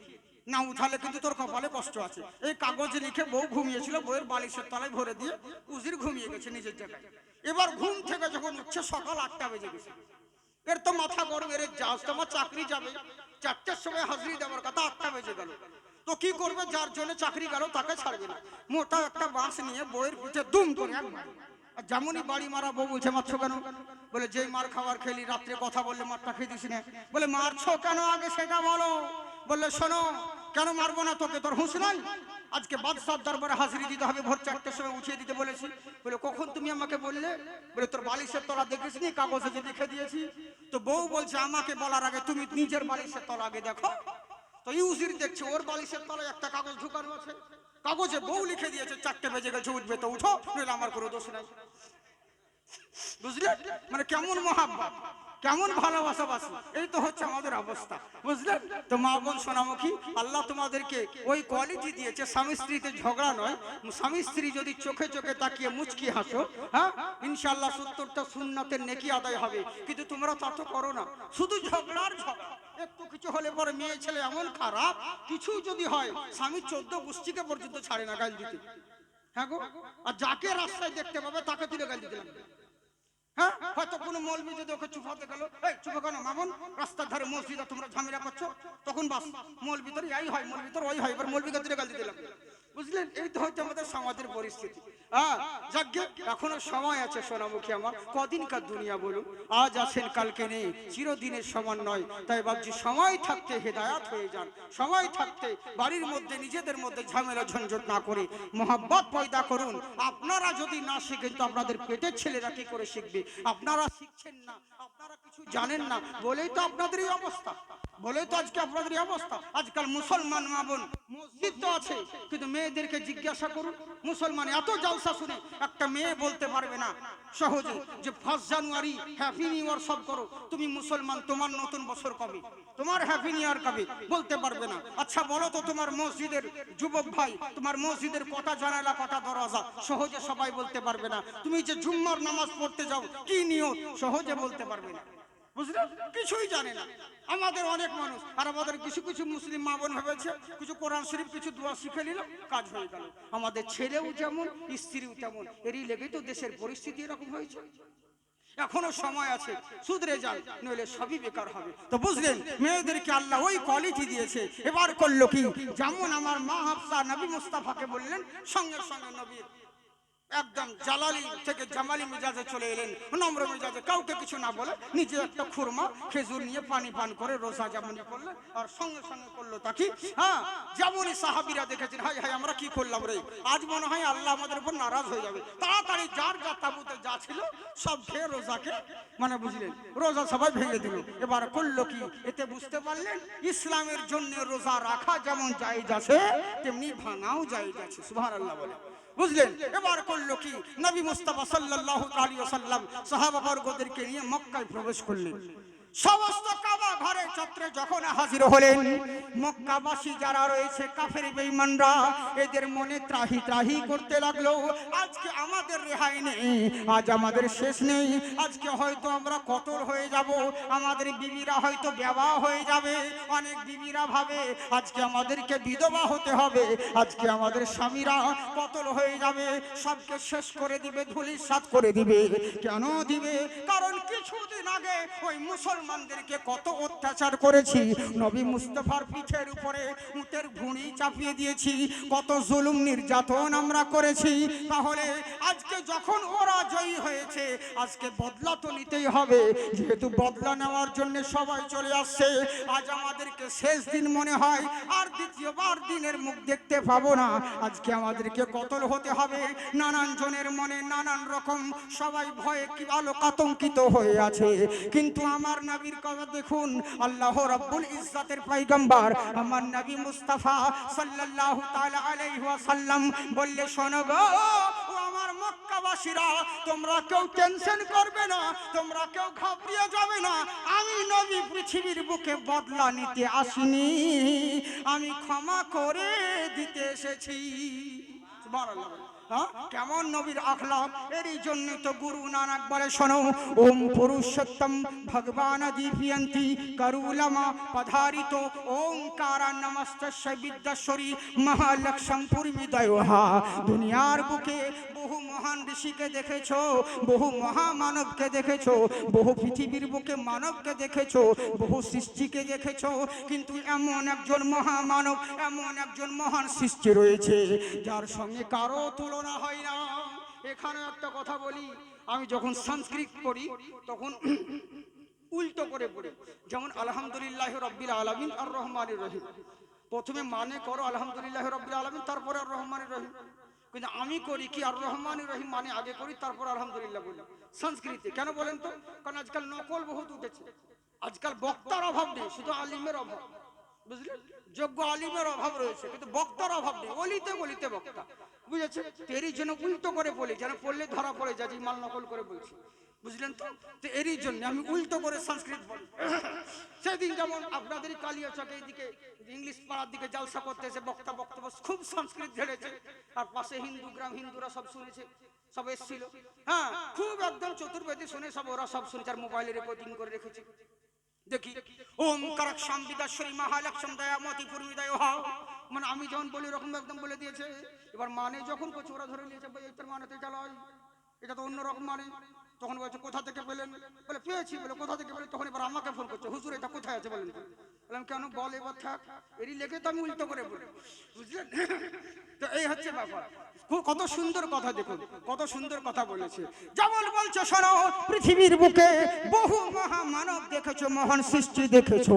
না উঠালে কিন্তু তোর কপালে কষ্ট আছে। এই কাগজে লিখে বউ ঘুমিয়েছিল, বউয়ের বালিশের তলায় ভরে দিয়ে উজির ঘুমিয়ে গেছে নিজের জায়গায়। এবার ঘুম থেকে যখন উঠছে সকাল 8টা বেজে গেছে। এর তো মাথা গরম, এর যাও তোমার চাকরি যাবে, 4টের সময় হাজিরি দেওয়ার কথা, 8টা বেজে গেল। তো কি করবে, যার জন্য চাকরি গেল তাকে ছাড়বে না। মোটা একটা বাঁশ নিয়ে বউয়ের পিঠে দুম করে একবার, আর যেমনই বাড়ি মারা, বউ বলছে মারছো কেন? বলে যেই মার খাবার খেলি, রাত্রে কথা বললে মারটা খেয়ে দিস না। বলে মারছো কেন আগে সেটা বলো। বললে শোনো, কেন মারবো না তোকে, তোর হুঁশ নাই? আজকে বাদশার দরবারে হাজিরি দিতে হবে, ভোর 4টের সময় উঠিয়ে দিতে বলেছি। বলে কখন তুমি আমাকে বললে? বলে তোর বালিশের তলা দেখিসনি, কাগজে যে লিখে দিয়েছি। তো বউ বলছে আমাকে বলার আগে তুমি নিজের বালিশের তলা আগে দেখো। তো ইউজির দেখছে ওর বালিশের তলায় একটা কাগজ ঢুকানো আছে, কাগজে বউ লিখে দিয়েছে 4টে বেজে গেছে, উঠবে তো উঠো, নইলে আমার কোনো দোষ নাই। বুঝলে মানে কেমন মহাব্বত, কেমন ভালোবাসা বাসি, এই তো হচ্ছে আমাদের অবস্থা। বুঝলেন তো মা বোন সোনামুখী, আল্লাহ তোমাদেরকে ওই কোয়ালিটি দিয়েছে, স্বামী স্ত্রীতে ঝগড়া নয়, স্বামী স্ত্রী যদি চোখে চোখে তাকিয়ে মুচকি হাসো, হ্যাঁ ইনশাআল্লাহ 70টা সুন্নাতের নেকি আদায় হবে। কিন্তু তোমরা তা তো করো না, শুধু ঝগড়ার ঝগড়া। একটু কিছু হলে পরে মেয়ে ছেলে এমন খারাপ, কিছু যদি হয় স্বামী 14 গোষ্ঠীকে পর্যন্ত ছাড়ে না গাল দিতে। হ্যাঁ গো, আর যাকে রাস্তায় দেখতে পাবে তাকে তুলে গাল দিতে লাগবে। হ্যাঁ, হয়তো কোনো মৌলবি যদি ওকে চুপাতে গেল, এই চুপে কেন মামুন, রাস্তার ধারে মসজিদে তোমরা ঝামেলা করছো, তখন বাস মৌলবি তোর এই হয়, মৌলবি তোর ওই হয়, এবার মৌলবিকে তুলে গাল দিতে লাগবে। বুঝলেন, এই তো হচ্ছে আমাদের সমাজের পরিস্থিতি। হ্যাঁ যাকে এখনো সময় আছে সোনামুখী আমার, কদিনকার দুনিয়া বলুন, আজ আছেন কালকে নেই, চিরদিনের সমান নয়। তাই ভাবছি সময় থাকতে হেদায়াত হয়ে যান, সময় থাকতে বাড়ির মধ্যে নিজেদের মধ্যে ঝামেলা ঝঞ্ঝট না করে মোহাব্বত পয়দা করুন। আপনারা যদি না শিখেন তো আপনাদের পেটের ছেলেরা কি করে শিখবে? আপনারা শিখছেন না, আপনারা কিছু জানেন না বলেই তো আপনাদের এই অবস্থা, বলেই তো আজকে আপনাদের এই অবস্থা। আজকাল মুসলমান মা বোন মসজিদ তো আছে, কিন্তু মেয়েদেরকে জিজ্ঞাসা করুন, মুসলমান এত জলসা শুনে একটা মেয়ে বলতে পারবে না সহজে যে 1 জানুয়ারি হ্যাপি নিউ ইয়ার সব করো। তুমি মুসলমান, তোমার নতুন বছর কবে, তোমার হ্যাপি নিউ ইয়ার কবে, বলতে পারবে না। আচ্ছা বলো তো তোমার মসজিদের যুবক ভাই, তোমার মসজিদের কটা জানালা কটা দরজা, সহজে সবাই বলতে পারবে না। তুমি যে জুম্মার নামাজ পড়তে যাও কি নিয়ত, সহজে বলতে পারবে না। বুঝলেন, কিছুই জানে না আমাদের অনেক মানুষ। আর আমাদের কিছু কিছু মুসলিম মা বোন ভেবেছে কিছু কোরআন শরীফ কিছু দোয়া শিখে নিল, কাজ হয়ে গেল। আমাদের ছেলেও যেমন স্ত্রীও তেমন, এরই লেগেই তো দেশের পরিস্থিতি এরকম হয়েছে। এখনো সময় আছে, সুধরে যান, নইলে সবই বেকার হবে। তো বুঝলেন, মেয়েদেরকে আল্লাহ ওই কোয়ালিটি দিয়েছে। এবার করলো কি, যেমন আমার মা হাফসা নবী মুস্তাফাকে বললেন, সঙ্গে সঙ্গে নবী একদম জালালি থেকে জামালি মেজাজে চলে এলেন, নম্র মেজাজে, কাউকে কিছু না বলে নিজে একটা খুরমা খেজুর নিয়ে পানি পান করে রোজা যেমনই করলেন, আর সঙ্গে সঙ্গে করলো তা কি, হ্যাঁ যেমনই সাহাবীরা দেখেছেন, হাই হাই আমরা কি করলাম রে, আজ মনে হয় আল্লাহ আমাদের উপর নারাজ হয়ে যাবে। তাড়াতাড়ি যার যা তাবুতে যা ছিল সব খেয়ে রোজাকে মানে বুঝলেন রোজা সবাই ভেঙে দিল। এবার করলো কি, এতে বুঝতে পারলেন ইসলামের জন্য রোজা রাখা যেমন জায়েজ আছে তেমনি ভাঙাও জায়েজ আছে। সুবহানাল্লাহ বলে। বুঝলেন, এবার করলো কি, নবী মুস্তাফা সাল্লাল্লাহু আলাইহি ওয়াসাল্লাম সাহাবা বর্গদেরকে নিয়ে মক্কায় প্রবেশ করলেন। সমস্ত কাবা ঘরে চত্রে যখন হাজির হলেন, মক্কাবাসী যারা রয়েছে কাফের বেঈমানরা, এদের মনে ত্রাহি ত্রাহি করতে লাগলো, আজকে আমাদের রেহাই নেই, আজ আমাদের শেষ নেই, আজকে হয়তো আমরা কতল হয়ে যাব, আমাদের বিবিরা হয়তো বেওয়া হয়ে যাবে। অনেক বিবিরা ভাবে আজকে আমাদেরকে বিধবা হতে হবে, আজকে আমাদের স্বামীরা কতল হয়ে যাবে, সবকে শেষ করে দিবে, ধুলিসাৎ করে দিবে। কেন দিবে? কারণ কিছুদিন আগে ওই মুসলমানদেরকে কত অত্যাচার করেছি, নবী মুস্তাফার পিঠের উপরে উটের ভুঁড়ি চাপিয়ে দিয়েছি, কত জুলুম নির্যাতন আমরা করেছি। তাহলে আজকে যখন ওরা জয়ী হয়েছে, আজকে বদলা তো নিতেই হবে। যেহেতু বদলা নেওয়ার জন্য সবাই চলে আসছে, আজ আমাদেরকে শেষ দিন মনে হয়, আর দ্বিতীয়বার দিনের মুখ দেখতে পাবো না, আজকে আমাদেরকে কতল হতে হবে। নানান জনের মনে নানান রকম, সবাই ভয়ে কি আলোক আতঙ্কিত হয়ে আছে। কিন্তু আমার নবীর কথা দেখুন, আল্লাহ আল্লাহ রাব্বুল ইজ্জতের পয়গম্বর আমার নবী মুস্তাফা সাল্লাল্লাহু তাআলা আলাইহি ওয়াসাল্লাম বললে, শোনো গো ও আমার মক্কাবাসীরা, তোমরা কেউ টেনশন করবে না, তোমরা কেউ ঘাবড়িয়ে যাবে না। আমি নবী পৃথিবীর বুকে বদলা নিতে আসিনি, আমি ক্ষমা করে দিতে এসেছি। সুবহানাল্লাহ। কেমন নবীর আখলাক! এরই জন্য তো গুরু নানক বলে, শোনো, ওম পুরুষোত্তম ভগবান দীপিয়ন্তি করুলমা পধারিত ওঙ্কার নমস্তস্য বিদ্যাশ্বরী মহালক্ষ্মী পূর্বিদয়হা। দুনিয়ার বুকে বহু মহান ঋষিকে দেখেছো, বহু মহামানবকে দেখেছো, বহু পৃথিবীর বুকে মানবকে দেখেছো, বহু সৃষ্টিকে দেখেছো, কিন্তু এমন একজন মহামানব, এমন একজন মহান সৃষ্টি রয়েছে যার সঙ্গে কারো তুলনা হয় না। এখানে একটা কথা বলি, আমি যখন সংস্কৃত পড়ি তখন উল্টো করে পড়ি। যেমন আলহামদুলিল্লাহ রাব্বিল আলামিন আর রহমানির রহিম, প্রথমে মানে করো আলহামদুলিল্লাহ রাব্বিল আলামিন, তারপরে আর রহমানির রহিম। কিন্তু আমি করি কি, আর রহমানির রহিম মানে আগে করি, তারপর আলহামদুলিল্লাহ বলি সংস্কৃতে। কেন বলেন তো? কারণ আজকাল নকল বহুত উঠেছে, আজকাল বক্তার অভাব নেই, শুধু আলিমের অভাব। বুঝলেন? যোগ্য আলিমের অভাব রয়েছে, কিন্তু বক্তার অভাব নেই, অলিতে গলিতে বক্তা। বুঝেছে? এরই জন্য উল্টো করে বলি, যেন পড়লে ধরা পড়ে যায় যে মাল নকল করে বলছি। বুঝলেন তো? তো এরই জন্য আমি উল্টো করে সংস্কৃত বলি। সেদিন যেমন আপনাদের কালিয়া চকে এইদিকে ইংলিশ পাড়ার দিকে জালসা করতে এসে বক্তা বক্তব্য খুব সংস্কৃত ঝেড়েছে, আর পাশে হিন্দু গ্রাম, হিন্দুরা সব শুনেছে, সব এসেছিল। হ্যাঁ, খুব একদম চতুর্বেদী শুনে সব ওরা সব শুনেছে, আর মোবাইলে রেকর্ডিং করে রেখেছে। দেখি ওমকার সম্বিদাশ্বরী মহালক্ষ্মী দয়ামতি পূর্বিদয় হও, মানে আমি যখন বলি ওরকম একদম বলে দিয়েছে। এবার মানে যখন করছে ওরা ধরে নিয়েছে, ভাই এটার মানেতে জ্বালাই, এটা তো অন্যরকম মানে। তখন বলছে কোথা থেকে পেলেন? বলে পেয়েছি। বলে কোথা থেকে পেলেন? তখন এবার আমাকে ফোন করছে, হুজুর এটা কোথায় আছে বলেন তো। বললাম কেন, বল এবার থাক, এরই লেগে তো আমি উল্টো করে বলি। বুঝলেন? তো এই হচ্ছে ব্যাপার। কত সুন্দর কথা, দেখুন কত সুন্দর কথা বলেছে। যেমন বলছে, শোনো, পৃথিবীর বুকে বহু মহামানব দেখেছো, মহান সৃষ্টি দেখেছো,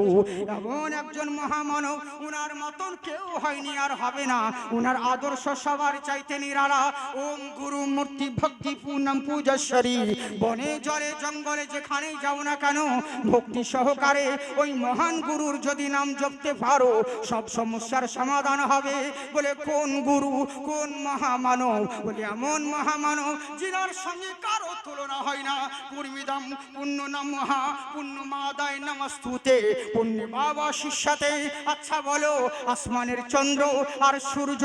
এমন একজন মহামানব, উনার মতন কেউ হয়নি আর হবে না। উনার আদর্শ সবার চাইতে নিরালা। ওম গুরু মূর্তি ভক্তি পূর্ণম পূজস্বরী। বনে জলে জঙ্গলে যেখানেই যাও না কেন, ভক্তি সহকারে ওই মহান গুরুর যদি নাম জপতে পারো, সব সমস্যার সমাধান হবে। বলে কোন গুরু, কোন মহামানব? বলে এমন মহামানব যিনার সঙ্গে কারো তুলনা হয় না। পূর্মিদম পুণ্য নমঃ পুণ্য মাদায় নমস্তুতে, পুণ্য বাবা শিষ্যাতে। আচ্ছা বলো, আসমানের চন্দ্র আর সূর্য,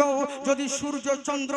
যদি সূর্য চন্দ্র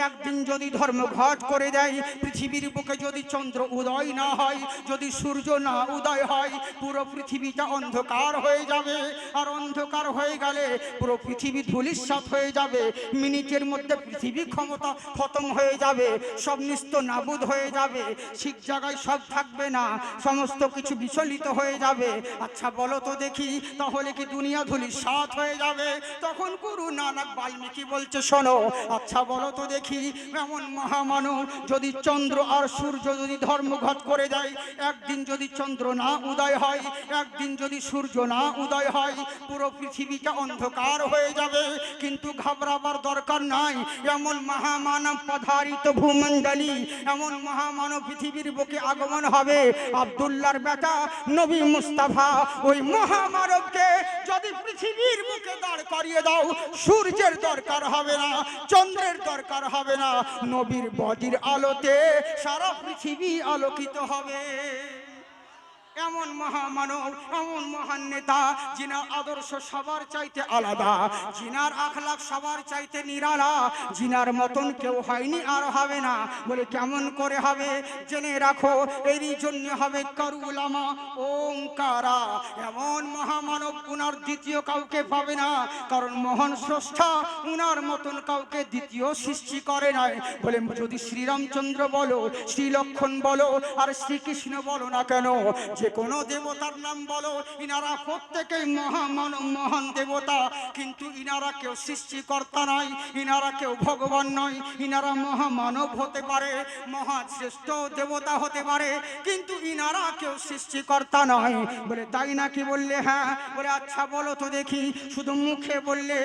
একদিন যদি ধর্মঘট করে দেয়, পৃথিবীর বুকে যদি চন্দ্র উদয় না হয়, যদি সূর্য না উদয় হয়, পুরো পৃথিবীটা অন্ধকার হয়ে যাবে। আর অন্ধকার হয়ে গেলে পুরো পৃথিবী ধূলিসাৎ হয়ে যাবে। মিনিটের মধ্যে পৃথিবী ক্ষমতা খতম হয়ে যাবে, সব নিস্ত নাবুদ হয়ে যাবে, ঠিক জায়গায় সব থাকবে না, সমস্ত কিছু বিচলিত হয়ে যাবে। আচ্ছা বলো তো দেখি, তাহলে কি দুনিয়া ধূলিসাৎ হয়ে যাবে? তখন গুরু নানক বাল্মীকি বলছে, শোনো, আচ্ছা বলো তো দেখি, এমন মহামানব যদি চন্দ্র আর সূর্য যদি ধর্মঘট করে দেয়, একদিন যদি চন্দ্র না উদয় হয়, একদিন যদি সূর্য না উদয় হয়, পুরো পৃথিবীটা অন্ধকার হয়ে যাবে। কিন্তু ঘাবড়াবার দরকার নাই, এমন মহামানব পধারিত ভূমণ্ডলী, এমন মহামানব পৃথিবীর বুকে আগমন হবে। আব্দুল্লাহর বেটা নবী মুস্তাফা, ওই মহামানবকে যদি পৃথিবীর বুকে দাঁড় করিয়ে দাও, সূর্যের দরকার হবে না, চন্দ্রের দরকার হবে না, নবীর বদির আলোতে সারা পৃথিবী আলোকিত হবে। এমন মহামানব, এমন মহান নেতা, যিনার আদর্শ সবার চাইতে আলাদা, যিনার আখলাক সবার চাইতে নিরালা, যিনার মতন কেউ হয়নি আর হবে না। বলে কেমন করে হবে? জেনে রাখো, এরই জন্য হবে করুলামা ওঙ্কারা। এমন মহামানব উনার দ্বিতীয় কাউকে পাবে না, কারণ মহান স্রষ্টা উনার মতন কাউকে দ্বিতীয় সৃষ্টি করে নাই। বলে যদি শ্রীরামচন্দ্র বলো, শ্রীলক্ষণ বলো, আর শ্রীকৃষ্ণ বলো না কেন, যে কোনো দেবতার নাম বলো, ইনারা প্রত্যেকেই মহামানব, মহান দেবতা, কিন্তু ইনারা কেউ সৃষ্টিকর্তা নয়, ইনারা কেউ ভগবান নয়। ইনারা মহামানব হতে পারে, মহাশ্রেষ্ঠ দেবতা হতে পারে, কিন্তু ইনারা কেউ সৃষ্টিকর্তা নয়। বলে তাই নাকি? বললে হ্যাঁ। বলে আচ্ছা বলো তো দেখি, শুধু মুখে বললে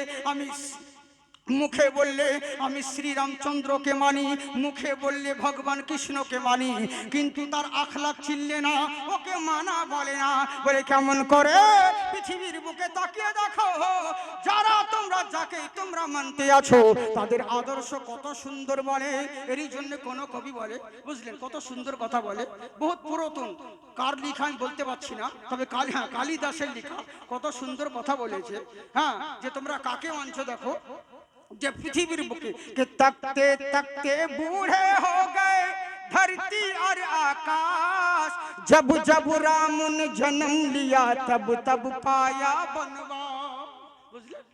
মুখে বললে আমি শ্রীরামচন্দ্রকে মানি, মুখে বললে ভগবান কৃষ্ণকে মানি, কিন্তু তার আখলাক চিনলে না, ওকে মানা বলে না। বলে কেমন করে? পৃথিবীর বুকে তাকিয়ে দেখো, যারা তোমরা যাকে তোমরা মানতে আছো তাদের আদর্শ কত সুন্দর বলে। এরই জন্য কোন কবি বলে, বুঝলেন, কত সুন্দর কথা বলে, বহুত পুরাতন, কার লিখা আমি বলতে পারছি না, তবে কালিদাসের লিখা কত সুন্দর কথা বলেছে। হ্যাঁ, যে তোমরা কাকে মানছো দেখো, যে পৃথিবীর বুকে के तकते तकते बूढ़े हो गए धरती और आकाश, जब जब राम ने जन्म लिया तब तब पाया बनवास। बुझलेন?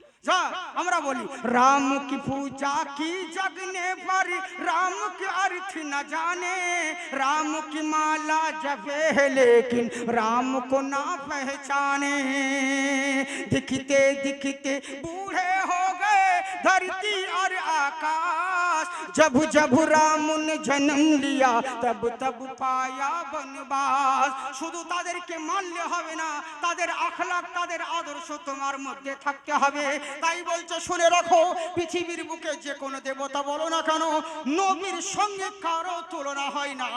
আমরা বলি राम की पूजा की जगने पर राम के अर्थ न जाने, राम की माला जपे है लेकिन राम को ना पहचाने, दिखते दिखते बूढ़े हो गए धरती और आकाश, जब जब राम ने जन्म लिया तब तब पाया बनवास। শুধু তাদেরকে মানলে হবে না, তাদের আখলাক তাদের আদর্শ তোমার মধ্যে থাকতে হবে। তাই বলছে শুনে রাখো, পৃথিবীর বুকে যে কোনো দেবতা বলো না কেন, নবীর সঙ্গে কারো তুলনা হয় না।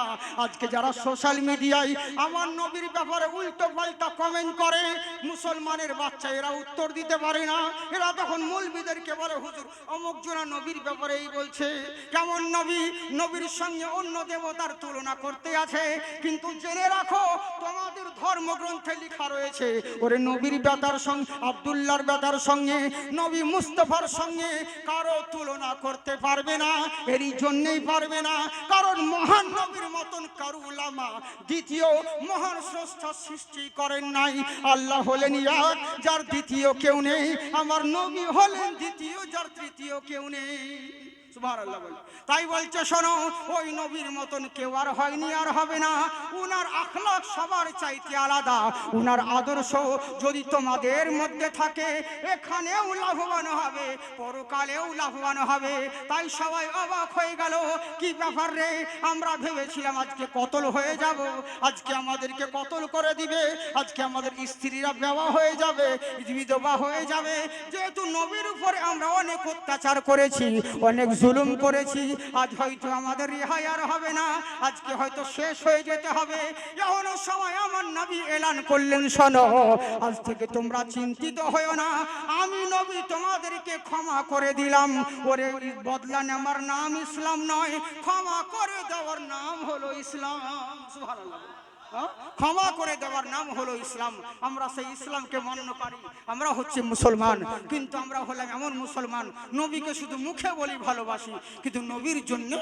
আজকে যারা সোশ্যাল মিডিয়ায় আমার নবীর ব্যাপারে উল্টো পাল্টা কমেন্ট করে, মুসলমানের বাচ্চা এরা উত্তর দিতে পারে না। এরা তখন মৌলবীদেরকে বলে হুজুর অমুক জনা নবীর ব্যাপারে এই বলছে, কেমন নবী, নবীর সঙ্গে অন্য দেবতার তুলনা করতে আছে। কিন্তু জেনে রাখো, তোমাদের ধর্মগ্রন্থে লেখা রয়েছে ওরে নবীর বেটার সঙ্গে, আব্দুল্লাহর বেটার সঙ্গে, নবী মুস্তাফার সঙ্গে কারো তুলনা করতে পারবে না। এরই জন্যই পারবে না কারণ মহান নবীর মতন কারো উলামা দ্বিতীয় মহান স্রষ্টা সৃষ্টি করেন নাই। আল্লাহ হলেন এক, যার দ্বিতীয় কেউ নেই। আমার নবী হলেন দ্বিতীয়, যার তৃতীয় কেউ নেই। সুবহানাল্লাহ বলে। তাই বলছে শোনো, ওই নবীর মতন কেউ আর হয়নি, আর হবে না। উনার আখলাক সবার চাইতে আলাদা। উনার আদর্শ যদি তোমাদের মধ্যে থাকে, এখানেও লাভবান হবে, পরকালেও লাভবান হবে। তাই সবাই অবাক হয়ে গেল, কি ব্যাপার রে, আমরা ভেবেছিলাম আজকে কতল হয়ে যাব, আজকে আমাদেরকে কতল করে দিবে, আজকে আমাদের স্ত্রীরা বেওয়া হয়ে যাবে, বিধবা হয়ে যাবে। যেহেতু নবীর উপরে আমরা অনেক অত্যাচার করেছি, অনেক জুলুম করেছি, আজ হয়তো আমাদের রেহাই আর হবে না, আজকে হয়তো শেষ হয়ে যেতে হবে। এমন সময় আমার নবী এলান করলেন, শোনো, আজ থেকে তোমরা চিন্তিত হয়ো না, আমি নবী তোমাদেরকে ক্ষমা করে দিলাম। ওরে বদলা নেওয়ার নাম ইসলাম নয়, ক্ষমা করে দেওয়ার নাম হলো ইসলাম। সুবহানাল্লাহ। ক্ষমা করে দেওয়ার নাম হলো ইসলাম। আমরা সেই ইসলামকে মান্য করি, আমরা হচ্ছে মুসলমান। কিন্তু আমরা হলাম এমন মুসলমান, নবীকে শুধু মুখে বলি ভালোবাসি, কিন্তু নবীর জন্য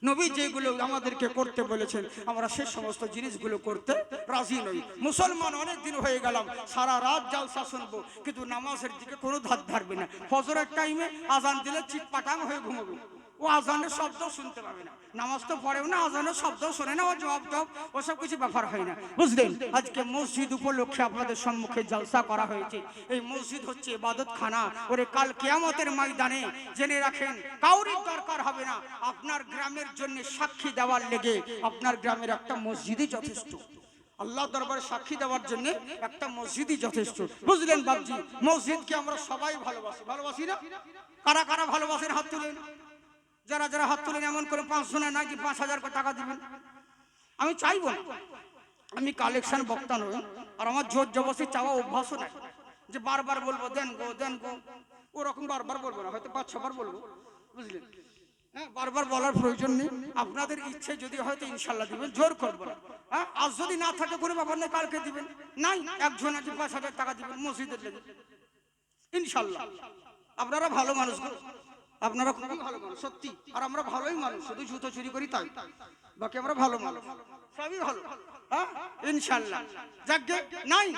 নবী যেগুলো আমাদেরকে করতে বলেছেন আমরা সে সমস্ত জিনিসগুলো করতে রাজি নই। মুসলমান অনেক দিন হয়ে গেলাম, সারা রাত জালসা শুনবো, কিন্তু নামাজের দিকে কোনো ধার ধারবে না। ফজরের টাইমে আজান দিলে চিৎপাটাং হয়ে ঘুমাবো, ও আজানের শব্দ শুনতে পাবে না। নামাজ তো পড়েও না, আজানের শব্দ শোনে না, ও জব জব ওসব কিছু ব্যাপার হয় না। বুঝলেন? আজকে মসজিদ উপলক্ষে আপনাদের সম্মুখে জলসা করা হয়েছে। এই মসজিদ হচ্ছে ইবাদত খানা। ওরে কাল কিয়ামতের ময়দানে জেনে রাখেন, কাউরির দরকার হবে না আপনার গ্রামের জন্য সাক্ষী দেওয়ার লেগে। আপনার গ্রামের একটা মসজিদই যথেষ্ট। আল্লাহ দরবারে সাক্ষী দেওয়ার জন্য একটা মসজিদই যথেষ্ট। বুঝলেন বাবজি? মসজিদকে আমরা সবাই ভালোবাসি, ভালোবাসি না? কারা কারা ভালোবাসেন হাত তুলেন। যারা যারা হাত তুলেন এমন করে 500 না নাকি 5000 টাকা দিবেন। আমি চাইবো না, আমি কালেকশন বক্তা নই, আর আমার জোর জবরদস্তি চাওয়া অভ্যাসও নাই যে বারবার বলবো দেন গো দেন গো, ওরকম বারবার বলবো না, হয়তো 5-6 বার বলবো। বুঝলেন? হ্যাঁ, বারবার বলার প্রয়োজন নেই। আপনাদের ইচ্ছে যদি হয়তো ইনশাল্লাহ দিবেন, জোর করবো না। হ্যাঁ, আজ যদি না থাকে কোনো ব্যাপার নেই, কালকে দিবেন। নাই, একজন আছে 5000 টাকা দিবেন মসজিদের লেগে, ইনশাল্লাহ। আপনারা ভালো মানুষ, আপনারা খুবই ভালো মানুষ সত্যি, আর আমরা ভালোই মানুষ, শুধু জুতো চুরি করি তাই, বাকি আমরা ভালো মানুষ, সবই ভালো। হ্যাঁ, ইনশাল্লাহ। যাকে নাই,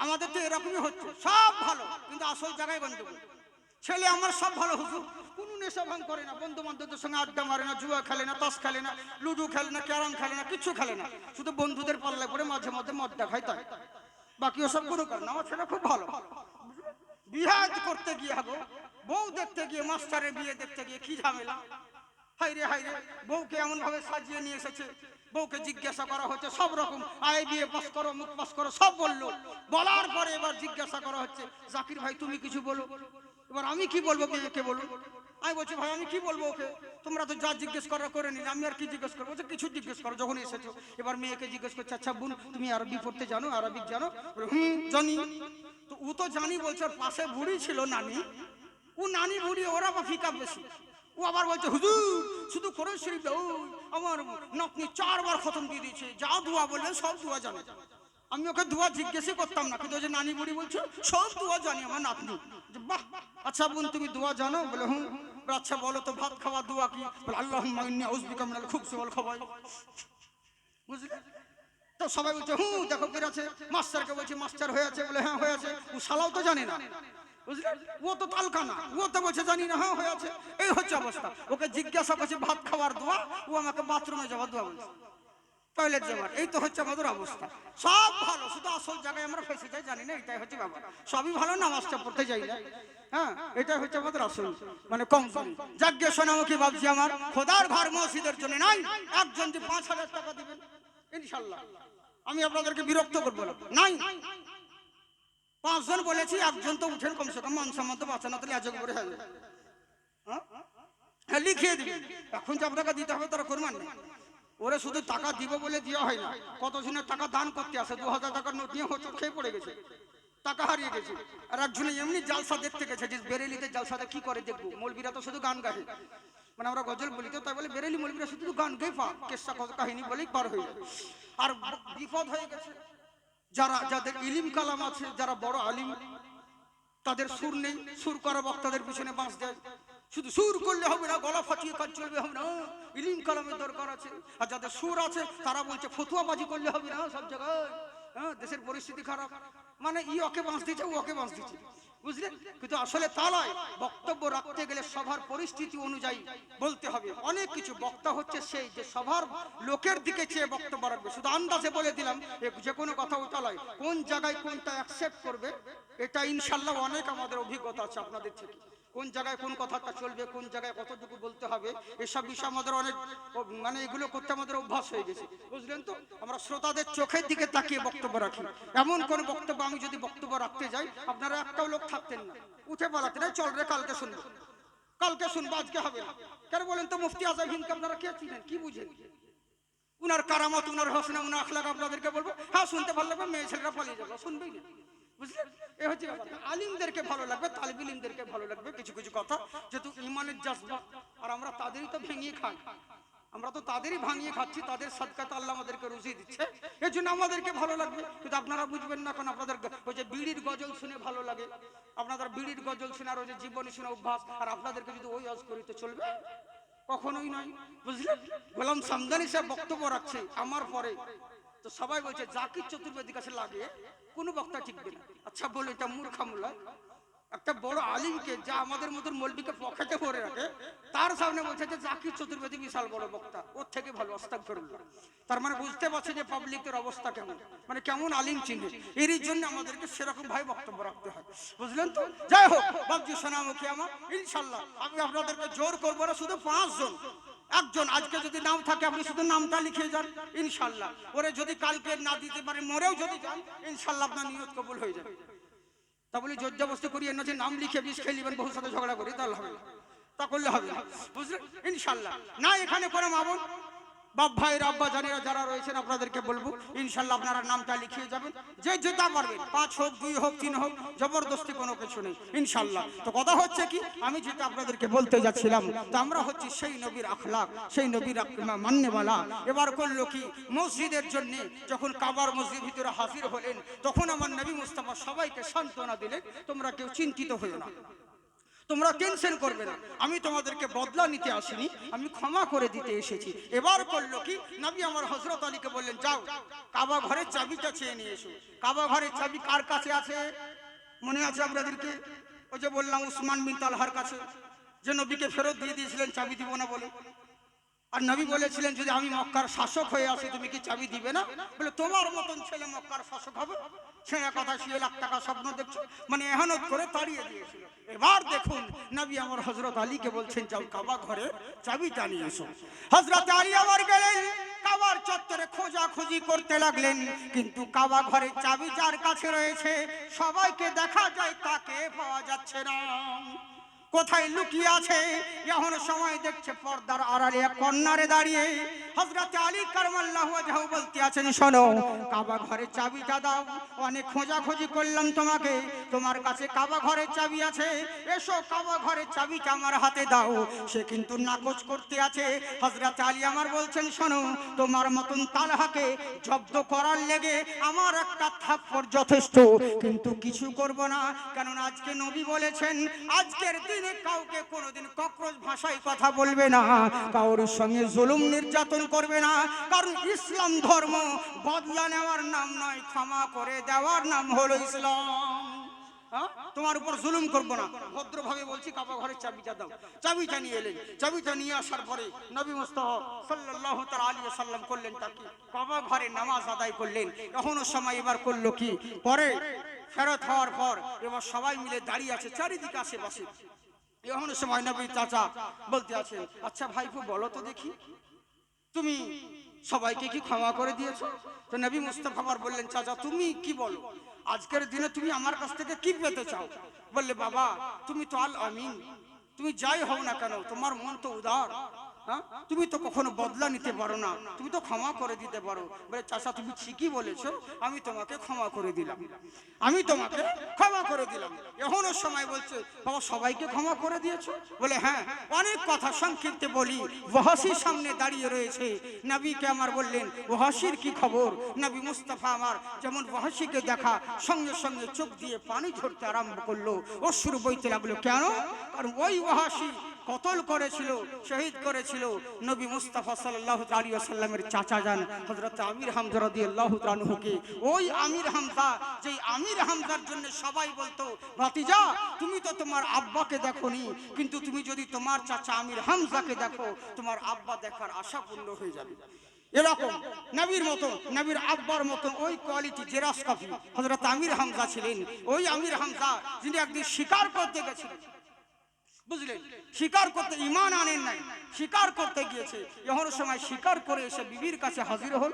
আমাদের তো এরকমই হচ্ছে, সব ভালো কিন্তু আসল জায়গায় গন্ডগোল। ছেলে আমার সব ভালো, হুজুর কোনো নেশা ভাঙ করে না, বন্ধু বান্ধবদের সঙ্গে আড্ডা মারে না, জুয়া খেলে না, তাস খেলে না, লুডু খেলে না, ক্যারাম খেলে না, কিছু খেলে না, শুধু বন্ধুদের পাল্লায় পড়ে মাঝে মধ্যে মদটা খায় তাই, বাকি ওসব কোনো কারণ। আমার ছেলে খুব ভালো। বিয়ে করতে গিয়ে গো, বউ দেখতে গিয়ে, মাস্টারের বিয়ে দেখতে গিয়ে কি ঝামেলা। হাইরে হাইরে, বউকে এমন ভাবে সাজিয়ে নিয়ে এসেছে, বউকে জিজ্ঞাসা করা হচ্ছে সব রকম, আই বিয়ে পাস করো, মুখ পাস করো, সব বললো। বলার পরে এবার জিজ্ঞাসা করা হচ্ছে, জাকির ভাই তুমি কিছু বলো। এবার আমি কি বলবো মেয়েকে বলুন? আমি বলছি ভাই আমি কি বলবো ওকে? তোমরা তো যা জিজ্ঞেস করা করে নিলে, আমি আর কি জিজ্ঞেস করবো? বলছে কিছু জিজ্ঞেস করো যখন এসেছো। এবার মেয়েকে জিজ্ঞেস করছে, আচ্ছা বোন তুমি আরবি পড়তে জানো, আরবিক জানো? বলে জানি। তো ও তো জানি বলছে, ওর পাশে বুড়ি ছিল নানি, ও নানি বুড়ি ওরা বা ফিকা বেশি। ও আবার বলছে হুজুর শুধু কোরআন শরীফ দাও, আমার নাতনি 4 বার খতম দিয়ে দিয়েছে, যা দোয়া বলবে সব দোয়া জানে। আমি ওকে দোয়া জিজ্ঞেসই করতাম না, কিন্তু যে নানি বুড়ি বলছে সব দোয়া জানি আমার নাতনি। বাহ, আচ্ছা বোন তুমি দোয়া জানো? বলে আচ্ছা বলো তো ভাত খাওয়া দোয়া কি? বলে আল্লাহুম্মা ইন্নী আউযু বিকা মিনাল খুবসি ওয়াল খাবাইস। বুঝলে? তো সবাই বলছে দেখো কি আছে। মাস্টারকে বলছে মাস্টার হয়েছে? বলে হ্যাঁ হয়েছে। ও শালাও তো জানে না, বুঝলে? ও তো তালকানা, ও তো বলছে জানি না, হ্যাঁ হয়েছে। এই হচ্ছে অবস্থা। ওকে জিজ্ঞাসা করছে ভাত খাওয়ার দোয়া, ও আমাকে বাথরুমে যাওয়ার দোয়া বলছে, টয়লেট যাওয়ার। এই তো হচ্ছে আমাদের অবস্থা। সব ভালো, শুধু আসল জায়গায় আমরা ফেসে যাই, জানি না এটাই হচ্ছে ব্যাপার। সবই ভালো, নামাজটা পড়তে যাই না। হ্যাঁ, এটাই হচ্ছে আমাদের আসল মানে কম। যাজ্ঞে সোনামুখী ভাবছি আমার খোদার ঘর মসজিদের জন্য নাই, একজন যে 5,000 টাকা দিবেন ইনশাল্লাহ আমি আপনাদেরকে বিরক্ত করবো না। নাই 5 জন বলেছি, একজন তো উঠেন কমসে কম, মান সম্মান তো বাঁচানো, তাহলে আজকে করে হবে। হ্যাঁ লিখিয়ে দিবেন। এখন যে আপনাকে দিতে হবে তারা কোরবান নেই। ওরা শুধু টাকা দিব বলে দেওয়া হয় না, কতজনের টাকা দান করতে আসে, 2000 টাকার নোট নিয়ে হোঁচট খেয়ে পড়ে গেছে, টাকা হারিয়ে গেছে। আর একজনে এমনি জালসা দেখতে গেছে, যে বেরেলিতে জালসাতে কি করে দেখবো, মৌলবীরা তো শুধু গান গায়, মানে আমরা গজল বলি তো, তাই বলে বেরেলি মৌলবীরা শুধু গান গেয়ে কেসা কাহিনী বলেই পার হয়ে যায়। আর বিপদ হয়ে গেছে যাদের ইলিম কালাম আছে, যারা বড় আলিম, তাদের সুর নেই, সুর করা বক্তাদের পিছনে বাঁশ দেয়। শুধু সুর করলে হবে না, গলা ফাটিয়ে কাজ চলবে হবে না, ইলিম কালামের দরকার আছে। আর যাদের সুর আছে তারা বলছে ফতুয়াবাজি করলে হবে না সব জায়গায়। হ্যাঁ, দেশের পরিস্থিতি খারাপ, মানে ওকে বাঁশ দিচ্ছে, ওকে বাঁশ দিচ্ছে, বুঝলেন? কিন্তু আসলে তা নয়। বক্তব্য রাখতে গেলে সবার পরিস্থিতি অনুযায়ী বলতে হবে। অনেক কিছু বক্তা হচ্ছে সেই যে সবার লোকের দিকে চেয়ে বক্তব্য রাখবে। শুধু আন্দাজে বলে দিলাম যে কোনো কথা ওটা নয়, কোন জায়গায় কোনটা অ্যাকসেপ্ট করবে, এটা ইনশাল্লাহ অনেক আমাদের অভিজ্ঞতা আছে আপনাদের থেকে। কোন জায়গায় কোন কথাটা চলবে, কোন জায়গায় কতটুকু বলতে হবে, এসব বিষয় আমাদের অনেক মানে এগুলো করতে আমাদের অভ্যাস হয়ে গেছে, বুঝলেন তো? আমরা শ্রোতাদের চোখের দিকে তাকিয়ে বক্তব্য রাখি। এমন কোন বক্তব্য আমি যদি বক্তব্য রাখতে যাই, আপনারা একটাও লোক থাকতেন না, উঠে পালাতেন, চল রে কালকে শুনবো, কালকে শুনবো, আজকে হবে না। কেন বলেন তো? মুফতি আজম হিন্দকে আপনারা কে চিনেন, কি বুঝেন? উনার কারামত, উনার হোসনা, উনার আখলাক আপনাদেরকে বলবো, হ্যাঁ শুনতে ভালো লাগবে, মেয়ে ছেলেরা পালিয়ে যাবে, শুনবেই না, বুঝলেন? এ হচ্ছে ব্যাপার। আলিমদেরকে ভালো লাগবে, তালিব ইলমদেরকে ভালো লাগবে কিছু কিছু কথা, যেহেতু ইমানের জজবা, আর আমরা তাদেরই তো ভেঙিয়ে খাই, আমরা তো তাদেরই ভাঙিয়ে খাচ্ছি, তাদের সাদকাতে আল্লাহ আমাদেরকে রুজি দিচ্ছে, এর জন্য আমাদেরকে ভালো লাগবে। কিন্তু আপনারা বুঝবেন না, কারণ আপনাদের ওই যে বিড়ির গজল শুনে ভালো লাগে, আপনাদের বিড়ির গজল শুনে আর ওই যে জীবনী শুনে অভ্যাস, আর আপনাদেরকে যদি ওই আজ করিতে চলবে, কখনোই নয়, বুঝলেন? গোলাম সামদানি সাহেব বক্তব্য রাখছে আমার পরে, তো সবাই বলছে জাকির চতুর্বেদীর কাছে লাগে কোনো বক্তা টিকবে না। আচ্ছা বলো, এটা মূর্খামূলা একটা বড় আলিমকে, যা আমাদের মতন মৌলবীকে পকেটে ভরে রাখে, তার সামনে বলছে যে জাকির চতুর্বেদী বিশাল বড় বক্তা, ওর থেকে ভালো আস্তাগফিরুল্লাহ। তার মানে বুঝতে পারছে যে পাবলিকের অবস্থা কেমন, মানে কেমন আলিম চিনে। এরই জন্য আমাদেরকে সেরকম ভাই বক্তব্য রাখতে হয়, বুঝলেন তো? যাই হোক, বাবজি সোনামুখী আমার, ইনশাল্লাহ আমি আপনাদেরকে জোর করবো না, শুধু 5 জন, একজন আজকে যদি নাম থাকে আপনি শুধু নামটা লিখে যান, ইনশাল্লাহ ওরে যদি কালকে না দিতে পারে, মরেও যদি যান, ইনশাল্লাহ আপনার নিয়ত কবুল হয়ে যাবে। তা বলি জোর জবরদস্তি করিয়ে না যে নাম লিখে বিষ খেয়ে নেবেন, বহুর সাথে ঝগড়া করি, তাহলে হবে না, তা করলে হবে না, বুঝলেন? ইনশাল্লাহ না, এখানে কোনো মা বোন বাপ ভাইয়ের আব্বা জানেরা যারা রয়েছেন আপনাদেরকে বলবো, ইনশাল্লাহ আপনারা নামটা লিখিয়ে যাবেন, যে যেটা পারবেন, 5 হোক 2 হোক 3 হোক, জবরদস্তি কোনো কিছু নেই ইনশাল্লাহ। তো কথা হচ্ছে কি, আমি যেটা আপনাদেরকে বলতে যাচ্ছিলাম, তো আমরা হচ্ছে সেই নবীর আখলাক, সেই নবীর মান্যওয়ালা। এবার করলো কি, মসজিদের জন্য যখন কাবার মসজিদ ভিতরে হাজির হলেন, তখন আমার নবী মুস্তাফা সবাইকে সান্ত্বনা দিলেন, তোমরা কেউ চিন্তিত হয়ো না, তোমরা টেনশন করবে না, আমি তোমাদেরকে বদলা নিতে আসিনি, আমি ক্ষমা করে দিতে এসেছি। এবার করলো কি, নবী আমার হযরত আলীকে বললেন, যাও কাবা ঘরের চাবিটা চেয়ে নিয়ে এসো। কাবা ঘরের চাবি কার কাছে আছে মনে আছে আপনাদেরকে? ওই যে বললাম উসমান বিন তালহার কাছে, যে নবীকে ফেরত দিয়ে দিয়েছিলেন চাবি দিব না বলে। আর নবী বলেছিলেন, যদি আমি মক্কার শাসক হয়ে আসি তুমি কি চাবি দিবে না? বলে তোমার মতন ছেলে মক্কার শাসক হবে? ছেঁড়া কথা 6 লাখ টাকা স্বপ্ন দেখছো, মানে এহানত করে তাড়িয়ে দিয়েছিল। এবার দেখুন নবী আমার হযরত আলীকে বলছেন যাও কাবা ঘরে চাবিটা নিয়ে এসো। হযরত আলী আবার গেলেন কাবার চত্বরে খোঁজাখুঁজি করতে লাগলেন, কিন্তু কাবা ঘরের চাবি যার কাছে রয়েছে সবাইকে দেখা যায়, তাকে পাওয়া যাচ্ছে না। কোথায় লুকিয়ে আছে? এখন সময় দেখছে পর্দার আড়ালে এক কন্যারে দাঁড়িয়ে হযরত আলী কারামাল্লাহু ওয়াজহু বলতে আছেন, শোনো কাবা ঘরের চাবিটা দাও, অনেক খোঁজাখুঁজি করলাম তোমাকে, তোমার কাছে কাবা ঘরের চাবি আছে, এসো কাবা ঘরের চাবিটা আমার হাতে দাও। সে কিন্তু নাকচ করতে আছে। হযরত আলী আমার বলছেন, শোনো তোমার মতন তালহাকে জব্দ করার লেগে আমার একটা থাপ্পড় যথেষ্ট, কিন্তু কিছু করব না, কারণ আজকে নবী বলেছেন আজকের দিনে কাউকে কোনোদিন ককরোচ ভাষায় কথা বলবে না, কারোর সঙ্গে জুলুম নির্যাতন করবে না, কারণ ইসলাম ধর্ম বদলা নেওয়ার নাম নয়, ক্ষমা করে দেওয়ার নাম হলো ইসলাম। তোমার উপর জুলুম করব না, ভদ্রভাবে বলছি কাবা ঘরের চাবিটা দাও। চাবিটা নিয়ে এলেন। চাবিটা নিয়ে আসার পরে নবী মুস্তাফা সাল্লাল্লাহু তাআলা আলাইহি ওয়াসাল্লাম করলেন তাকে কাবা ঘরে নামাজ আদায় করলেন। এখনো সময় এবার করলো কি, পরে ফেরত হওয়ার পর এবার সবাই মিলে দাঁড়িয়ে আছে চারিদিকে আশেপাশে। এমন সময় নবী চাচা বলতে আছেন, আচ্ছা ভাইপো বলো তো দেখি তুমি সবাইকে কি ক্ষমা করে দিয়েছো? তো নবী মুস্তাফা আবার বললেন, চাচা তুমি কি বলো, আজকের দিনে তুমি আমার কাছ থেকে কি পেতে চাও? বললে, বাবা তুমি তো আল আমিন, তুমি যাই হও না কেন তোমার মন তো উদার, হ্যাঁ তুমি তো কখনো বদলা নিতে পারো না, তুমি তো ক্ষমা করে দিতে পারো। বলে, চাচা তুমি ঠিকই বলেছো, আমি তোমাকে ক্ষমা করে দিলাম, আমি তোমাকে ক্ষমা করে দিলাম। এখনো সময় বলছে, বাবা সবাইকে ক্ষমা করে দিয়েছো? বলে, হ্যাঁ। অনেক কথা সংক্ষিপ্তে বলি। ওয়াহাশির সামনে দাঁড়িয়ে রয়েছে। নবীকে আমার বললেন, ওয়াহাশির কি খবর? নবী মুস্তাফা আমার যেমন ওয়াহাশিকে দেখা সঙ্গে সঙ্গে চোখ দিয়ে পানি ঝরতে আরম্ভ করলো, অশ্রু বইতে লাগলো। কেন? কারণ ওই ওয়াহাশি কতল করেছিল, শহীদ করেছিল নবী মুস্তাফা সাল্লাল্লাহু আলাইহি ওয়াসাল্লামের চাচা যান হযরত আমির হামজা রাদিয়াল্লাহু তাআলা আনহুকে। ওই আমির হামজা, যেই আমির হামজার জন্য সবাই বলতো, ভাতিজা তুমি তো তোমার আব্বাকে দেখোনি, কিন্তু তুমি যদি তোমার চাচা আমির হামজাকে দেখো তোমার আব্বা দেখার আশা পূর্ণ হয়ে যাবে। এরকম নবীর মতো, নবীর আব্বার মতো ওই কোয়ালিটি জেরাস কপি হযরত আমির হামজা ছিলেন। ওই আমির হামজা যিনি একদিন শিকার করতে গেছিলেন, বুঝলেন, শিকার করতে ঈমান আনেন নাই, শিকার করতে গিয়েছে। এমন সময় শিকার করে এসে বিবির কাছে হাজির হল।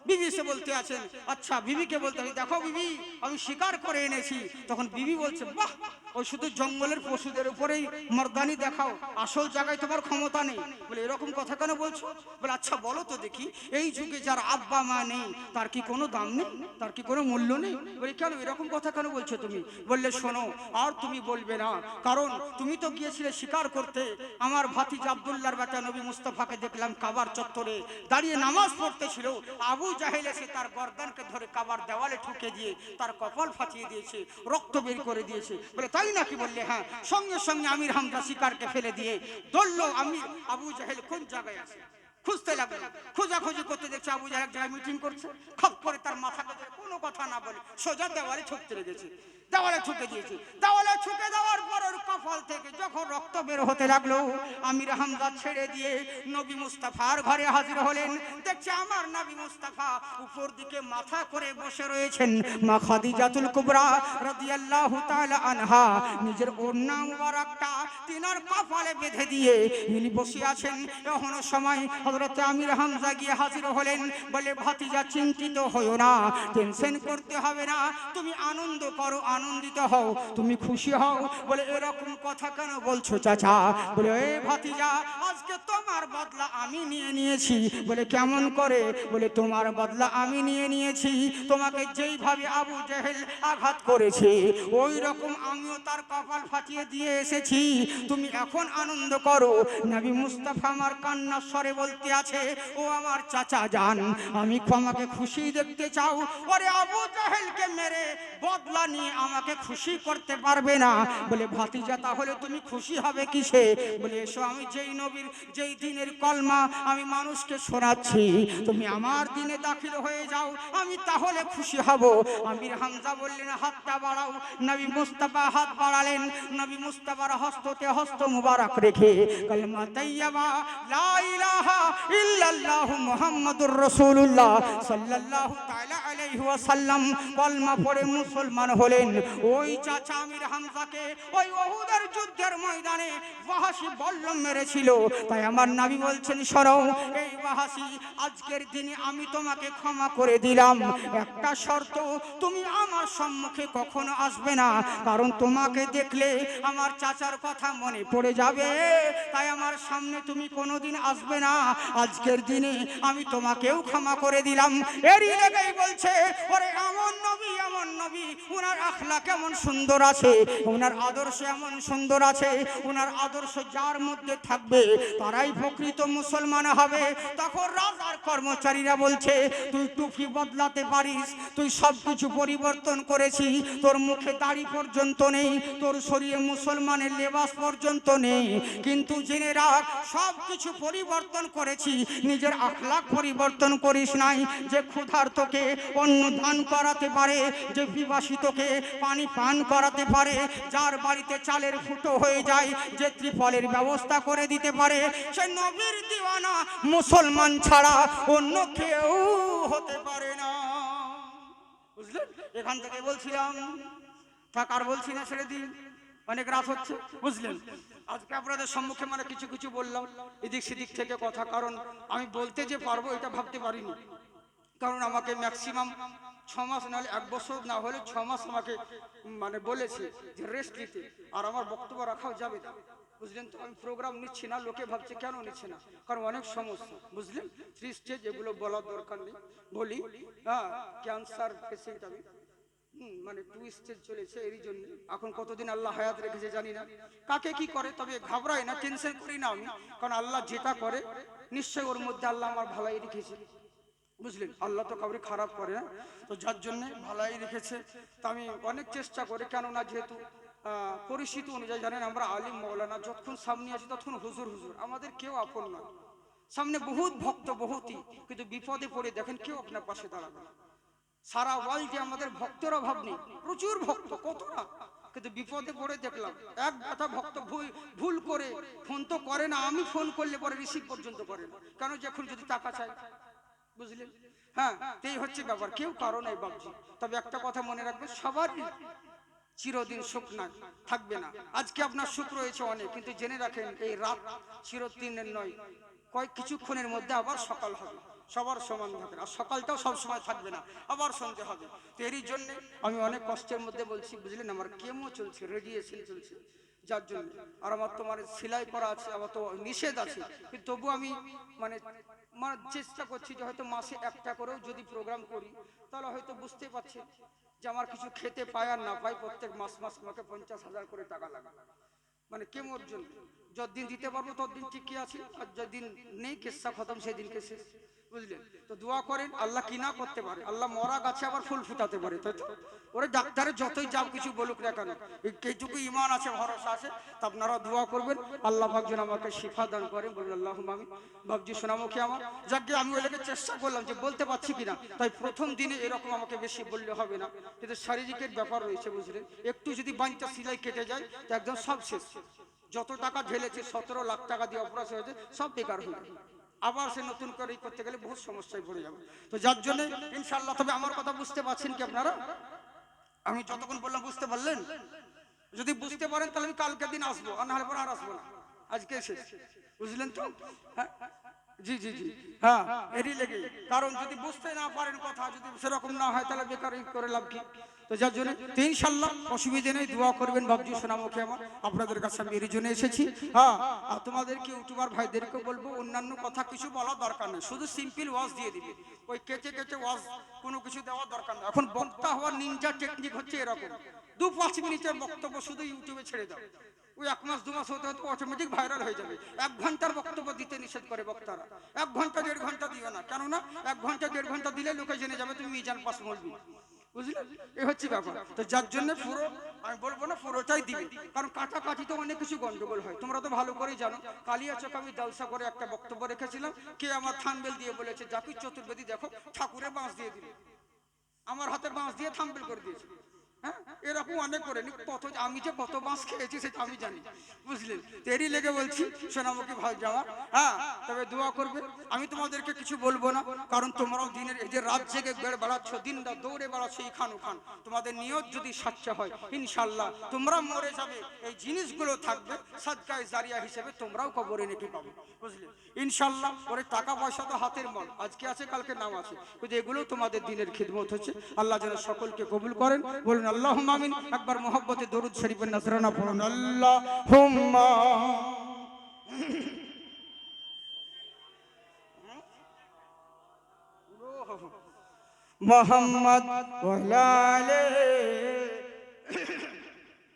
বিবি সে বলতে আছেন, আচ্ছা বিবিকে বলতে হবে, দেখো বিবি আমি শিকার করে এনেছি। তখন বিবি বলছে, বাহ ওই শুধু জঙ্গলের পশুদের উপরেই মর্দানি দেখাও, আসল জায়গায় তোমার ক্ষমতা নেই। বলে, এরকম কথা কেন বলছো? বলে, আচ্ছা বলো তো দেখি এই যুগে যার আব্বা মা নেই তার কি কোনো দাম নেই, তার কি কোনো মূল্য নেই? বলে, কেন এরকম কথা কেন বলছো তুমি? বললে, শোনো আর তুমি বলবে না, কারণ তুমি তো গিয়েছিলে শিকার করতে, আমার ভাতিজা আব্দুল্লাহর বেটা নবী মুস্তাফাকে দেখলাম কাবার চত্বরে দাঁড়িয়ে নামাজ পড়তেছিল, আবু জাহেল এসে তার গর্দানকে ধরে কাবার দেওয়ালে ঠুকে দিয়ে তার কপাল ফাটিয়ে দিয়েছে, রক্ত বের করে দিয়েছে। বলে, তাই নাকি? বললে, হ্যাঁ। সঙ্গে সঙ্গে আমির হামজা শিকারকে ফেলে দিয়ে দৌড়লো। আমি আবু জাহেল কোন জায়গায় আছে খুঁজতে লাগলো, খোঁজাখুঁজি করতে দেখছে আবু জাহেল এক জায়গায় মিটিং করছে। খপ করে তার মাথাকে কোনো কথা না বলে সোজা দেওয়ালে ঠুকতে লেগেছে, দেওয়ালে ঠুকে দিয়েছে। দেওয়ালে ঠুকে দেওয়ার পর ওর কপাল থেকে যখন রক্ত বের হতে লাগলো, আমির হামজা ছেড়ে দিয়ে নবী মুস্তাফার ঘরে হাজির হলেন। দেখছে আমার নবী মুস্তাফা উপর দিকে মাথা করে বসে রয়েছেন। মা খাদিজাতুল কুবরা রাদিয়াল্লাহু তাআলা আনহা নিজের ওড়না মুবারকটা তিনার কপালে বেঁধে দিয়ে ইনি বসে আছেন। এখনো সময় হযরত আমির হামজা গিয়ে হাজির হলেন। বলে, ভাতিজা চিন্তিত হয়ো না, টেনশন করতে হবে না, তুমি আনন্দ করো, আনন্দিত হও, তুমি খুশি হও। বলে, এরকম কথা কেন বলছো চাচা? বলে, এ ভাতিজা আজকে তোমার বদলা আমি নিয়ে নিয়েছি। বলে, কেমন করে? বলে, তোমার বদলা আমি নিয়ে নিয়েছি, তোমাকে যেইভাবে আবু জেহেল আঘাত করেছে ওই রকম আমিও তার কপাল ফাটিয়ে দিয়ে এসেছি, তুমি এখন আনন্দ করো। নবী মুস্তাফা আমার কান্নার স্বরে বলতে আছে, ও আমার চাচা জান, আমি আমাকে খুশি দেখতে চাও? ওরে আবু জেহেলকে মেরে বদলা নিয়ে আমাকে খুশি করতে পারবে না। বলে, ভাতিজা তাহলে তুমি খুশি হবে কিসে? বলে এসো, আমি যেই নবীর যেই দিনের কলমা আমি মানুষকে শোনাচ্ছি, তুমি আমার দিনে দাখিল হয়ে যাও, আমি তাহলে খুশি হব। আমির হামজা বললেন হাতটা বাড়াও। নবী মুস্তাফা হাত বাড়ালেন। নবী মুস্তাফার হস্ততে হস্ত মুবারক রেখে কালেমা তাইয়্যিবা লা ইলাহা ইল্লাল্লাহু মুহাম্মাদুর রাসূলুল্লাহ সাল্লাল্লাহু তাআলা আলাইহি ওয়াসাল্লাম কলমা পড়ে মুসলমান হলেন। ওই চাচা আমির হামজাকে ওই উহুদের যুদ্ধের ময়দানে ওয়াহাশী বল্লম মেরেছিল। তাই আমার নবী বলছেন, শোনো এই ওয়াহাশী, আজকের দিনে আমি তোমাকে ক্ষমা করে দিলাম, একটা শর্ত, তুমি আমার সম্মুখে কখনো আসবে না, কারণ তোমাকে দেখলে আমার চাচার কথা মনে পড়ে যাবে, তাই আমার সামনে তুমি কোনোদিন আসবে না। আজকের দিনে আমি তোমাকেও ক্ষমা করে দিলাম। এরই লেগেই বলছে, ওরে এমন নবী, ওনার আখলাক কেমন সুন্দর আছে, ওনার আদর্শ এমন সুন্দর আছে, ওনার আদর্শ যার মধ্যে থাকবে তারাই প্রকৃত মুসলমান হবে। তখন রাজার কর্মচারীরা বলছে, তুই টুপি বদলাতে পারিস, তুই সব কিছু পরিবর্তন করেছি, তোর মুখে দাড়ি পর্যন্ত নেই, তোর শরীরে মুসলমানের লেবাস পর্যন্ত নেই, কিন্তু জেনে রাখ সব কিছু পরিবর্তন করেছি, নিজের আখলাক পরিবর্তন করিস নাই। যে ক্ষুধার্তকে অন্ন দান করাতে পারে, যে পিপাসিতকে পানি পান করাতে পারে, যার বাড়িতে চালের ফুটো হয়ে যায় যে ত্রিফলের ব্যবস্থা করে দিতে পারে, সে নবীর দিওয়ানা, মুসলমান ছাড়া অন্য কেউ হতে পারে না। বুঝলেন? এখান থেকে বলছিলাম, থাকার বলছি না, ছেড়ে দিন, অনেক রাত হচ্ছে। বুঝলেন? আজকে আপনাদের সম্মুখে মানে কিছু কিছু বললাম এদিক সেদিক থেকে কথা, কারণ আমি বলতে যে পারবো এটা ভাবতে পারিনি। কারণ আমাকে ম্যাক্সিমাম 6 মাস, নাহলে 1 বছর, না হলে 6 মাস আমাকে মানে বলেছে যে রেস্ট নিতে, আর আমার বক্তব্য রাখাও যাবে না। বুঝলেন তো? আমি প্রোগ্রাম নিচ্ছি না, লোকে ভাবছে কেন নিচ্ছে না, কারণ অনেক সমস্যা। বুঝলেন? 3 স্টেজ, এগুলো বলার দরকার নেই, বলি। হ্যাঁ, ক্যান্সার পেশেন্ট আমি, মানে 2 স্টেজ চলেছে, এরই জন্য। এখন কতদিন আল্লাহ হায়াত রেখেছে জানি না, কাকে কি করে, তবে ঘাবড়াই না, টেনশন করি না আমি, কারণ আল্লাহ যেটা করে নিশ্চয়ই ওর মধ্যে আল্লাহ আমার ভালাই রেখেছে। বুঝলেন? আল্লাহ তো কাউকে খারাপ করে না, তো যার জন্য ভালাই রেখেছে। তো আমি অনেক চেষ্টা করি, কেননা যেহেতু পরিস্থিতি অনুযায়ী, জানেন আমরা আলিম মৌলানা যতক্ষণ সামনে আছি ততক্ষণ হুজুর হুজুর, আমাদের কেউ আপন নয়। সামনে বহুত ভক্ত বহুতই, কিন্তু বিপদে পড়ে দেখেন কেউ আপনার পাশে দাঁড়াবে না। সারা ওয়ার্ল্ডে আমাদের ভক্তের অভাব নেই, প্রচুর ভক্ত, কত না, কিন্তু বিপদে পড়ে দেখলাম এক কথা ভক্ত ভুল করে ফোন তো করে না, আমি ফোন করলে পরে রিসিভ পর্যন্ত করে না, কেন, যখন যদি টাকা চাই। বুঝলেন? হ্যাঁ, এই হচ্ছে ব্যাপার, কেউ কারো নাই বাবজি। তবে একটা কথা মনে রাখবে, সবারই চিরদিন সুখ না থাকবে না। আজকে আপনার সুখ রয়েছে অনেক, কিন্তু জেনে রাখেন এই রাত চিরদিনের নয়, কয়েক কিছুক্ষণের মধ্যে আবার সকাল হবে, সবার সমান থাকবে না, আর সকালটাও সব সময় থাকবে না, আবার সন্ধে হবে। তো এরই জন্য আমি অনেক কষ্টের মধ্যে বলছি। বুঝলেন? আমার কেমো চলছে, রেডিয়েশন চলছে, যার জন্য, আর আমার তো মানে সেলাই করা আছে, আমার তো নিষেধ আছে, কিন্তু তবু আমি মানে চেষ্টা করছি যে হয়তো মাসে একটা করেও যদি প্রোগ্রাম করি, তাহলে হয়তো বুঝতে পারছি যে আমার কিছু খেতে পাই আর না পাই, প্রত্যেক মাস আমাকে 50,000 করে টাকা লাগে, মানে কেমোর জন্য। যতদিন দিতে পারবো ততদিন ঠিকই আছে, আর যতদিন নেই কেসা খতম, সেই দিনকে শেষ। বুঝলেন? তো দোয়া করেন, আল্লাহ কি না করতে পারে, আল্লাহ মরা গাছে আবার ফুল ফুটাতে পারে, তাই তো? ওরে ডাক্তারে যতই যাও কিছু বলুক না কেন, এইটুকু ইমান আছে, ভরসা আছে, তা আপনারা দোয়া করবেন আল্লাহ পাক যেন আমাকে শিফা দান করেন। বলুন আল্লাহুম্মা আমিন। বাবজি সোনামুখী আমার, যাকে আমি ওইটাকে চেষ্টা করলাম যে বলতে পারছি কিনা, তাই প্রথম দিনে এরকম আমাকে বেশি বললে হবে না, কিন্তু শারীরিকের ব্যাপার রয়েছে। বুঝলেন? একটু যদি বাঁচটা সিলাই কেটে যায় তো একদম সব শেষ, যত টাকা ঢেলেছে 17 লাখ টাকা দিয়ে অপারেশন হয়েছে সব বেকার হয়ে যাবে, আবার সে নতুন করে করতে গেলে বহুত সমস্যায় পড়ে যাবে। তো যার জন্য ইনশাআল্লাহ, তবে আমার কথা বুঝতে পারছেন কি আপনারা? আমি যতক্ষণ বললাম বুঝতে পারলেন? যদি বুঝতে পারেন তাহলে আমি কালকে দিন আসবো, আর নাহলে পরে আর আসবো না, আজকে শেষ। বুঝলেন তো? হ্যাঁ, জি জি জি, হ্যাঁ, এরই লেগে, কারণ যদি বুঝতে না পারেন কথা, যদি সেরকম না হয় তাহলে বেকার করে লাভ কি? তো যার জন্য ইনশাআল্লাহ অসুবিধা নেই, দোয়া করবেন। বাবজি সোনামুখী আমার, আপনাদের কাছে আমি এর জন্য এসেছি। হ্যাঁ, আর তোমাদেরকে ইউটিউবার ভাইদেরকে বলবো, অন্যান্য কথা কিছু বলার দরকার নেই, শুধু সিম্পল ওয়াজ দিয়ে দিবে, ওই কেটে কেটে ওয়াজ কোনো কিছু দেওয়ার দরকার নেই। এখন বক্তা হওয়ার নিনজা টেকনিক হচ্ছে এরকম, 2-5 মিনিটের বক্তব্য শুধু ইউটিউবে ছেড়ে দাও, ওই 1 মাস 2 মাস হতে হতে অটোমেটিক ভাইরাল হয়ে যাবে। 1 ঘন্টার বক্তব্য দিতে নিষেধ করে বক্তারা, 1 ঘন্টা 1.5 ঘন্টা দিও না, কেননা 1 ঘন্টা 1.5 ঘন্টা দিলে লোকে জেনে যাবে তুমি মিজান পাস মৌলবি। বুঝলেন? এই হচ্ছে ব্যাপার। তো যার জন্য পুরো আমি বলবো না পুরোটাই দিবে, কারণ কাছাকাছি তো অনেক কিছু গন্ডগোল হয়, তোমরা তো ভালো করেই জানো। কালিয়াচক আমি জলসা করে একটা বক্তব্য রেখেছিলাম, কে আমার থাম্বেল দিয়ে বলেছে জাকির চতুর্বেদী দেখো ঠাকুরের বাঁশ দিয়ে দিল, আমার হাতে বাঁশ দিয়ে থাম্বেল করে দিয়েছে। হ্যাঁ, এরকম অনেক করে নি, কত আমি যে কত বাঁশ খেয়েছি সেটা আমি জানি, বুঝলেন? তেরি লেগে বলছি সোনামুখী ভাই যাওয়া। হ্যাঁ, তবে দোয়া করবে। আমি তোমাদেরকে কিছু বলবো না, কারণ তোমরাও দিনের এই যে রাত জেগে বেড়ে বেড়াচ্ছ, দিন রাত দৌড়ে বেড়াচ্ছ এই খান ওখান, তোমাদের নিয়ত যদি সাচ্চা হয় ইনশাল্লাহ তোমরা মরে যাবে, এই জিনিসগুলো থাকবে সাদকায়ে জারিয়া হিসেবে, তোমরাও কবরে নেকি পাবে, বুঝলে? ইনশাল্লাহ। ওরে টাকা পয়সা তো হাতের মল, আজকে আছে কালকে নাম আছে, কিন্তু এগুলো তোমাদের দিনের খিদমত হচ্ছে। আল্লাহ যেন সকলকে কবুল করেন, বলুন আল্লাহুম্মা আমিন। একবার মুহাব্বতে দরুদ শরীফের নাজরানা পড়ুন, আল্লাহুম্মা মুহাম্মদ ওয়া আলা আলিহি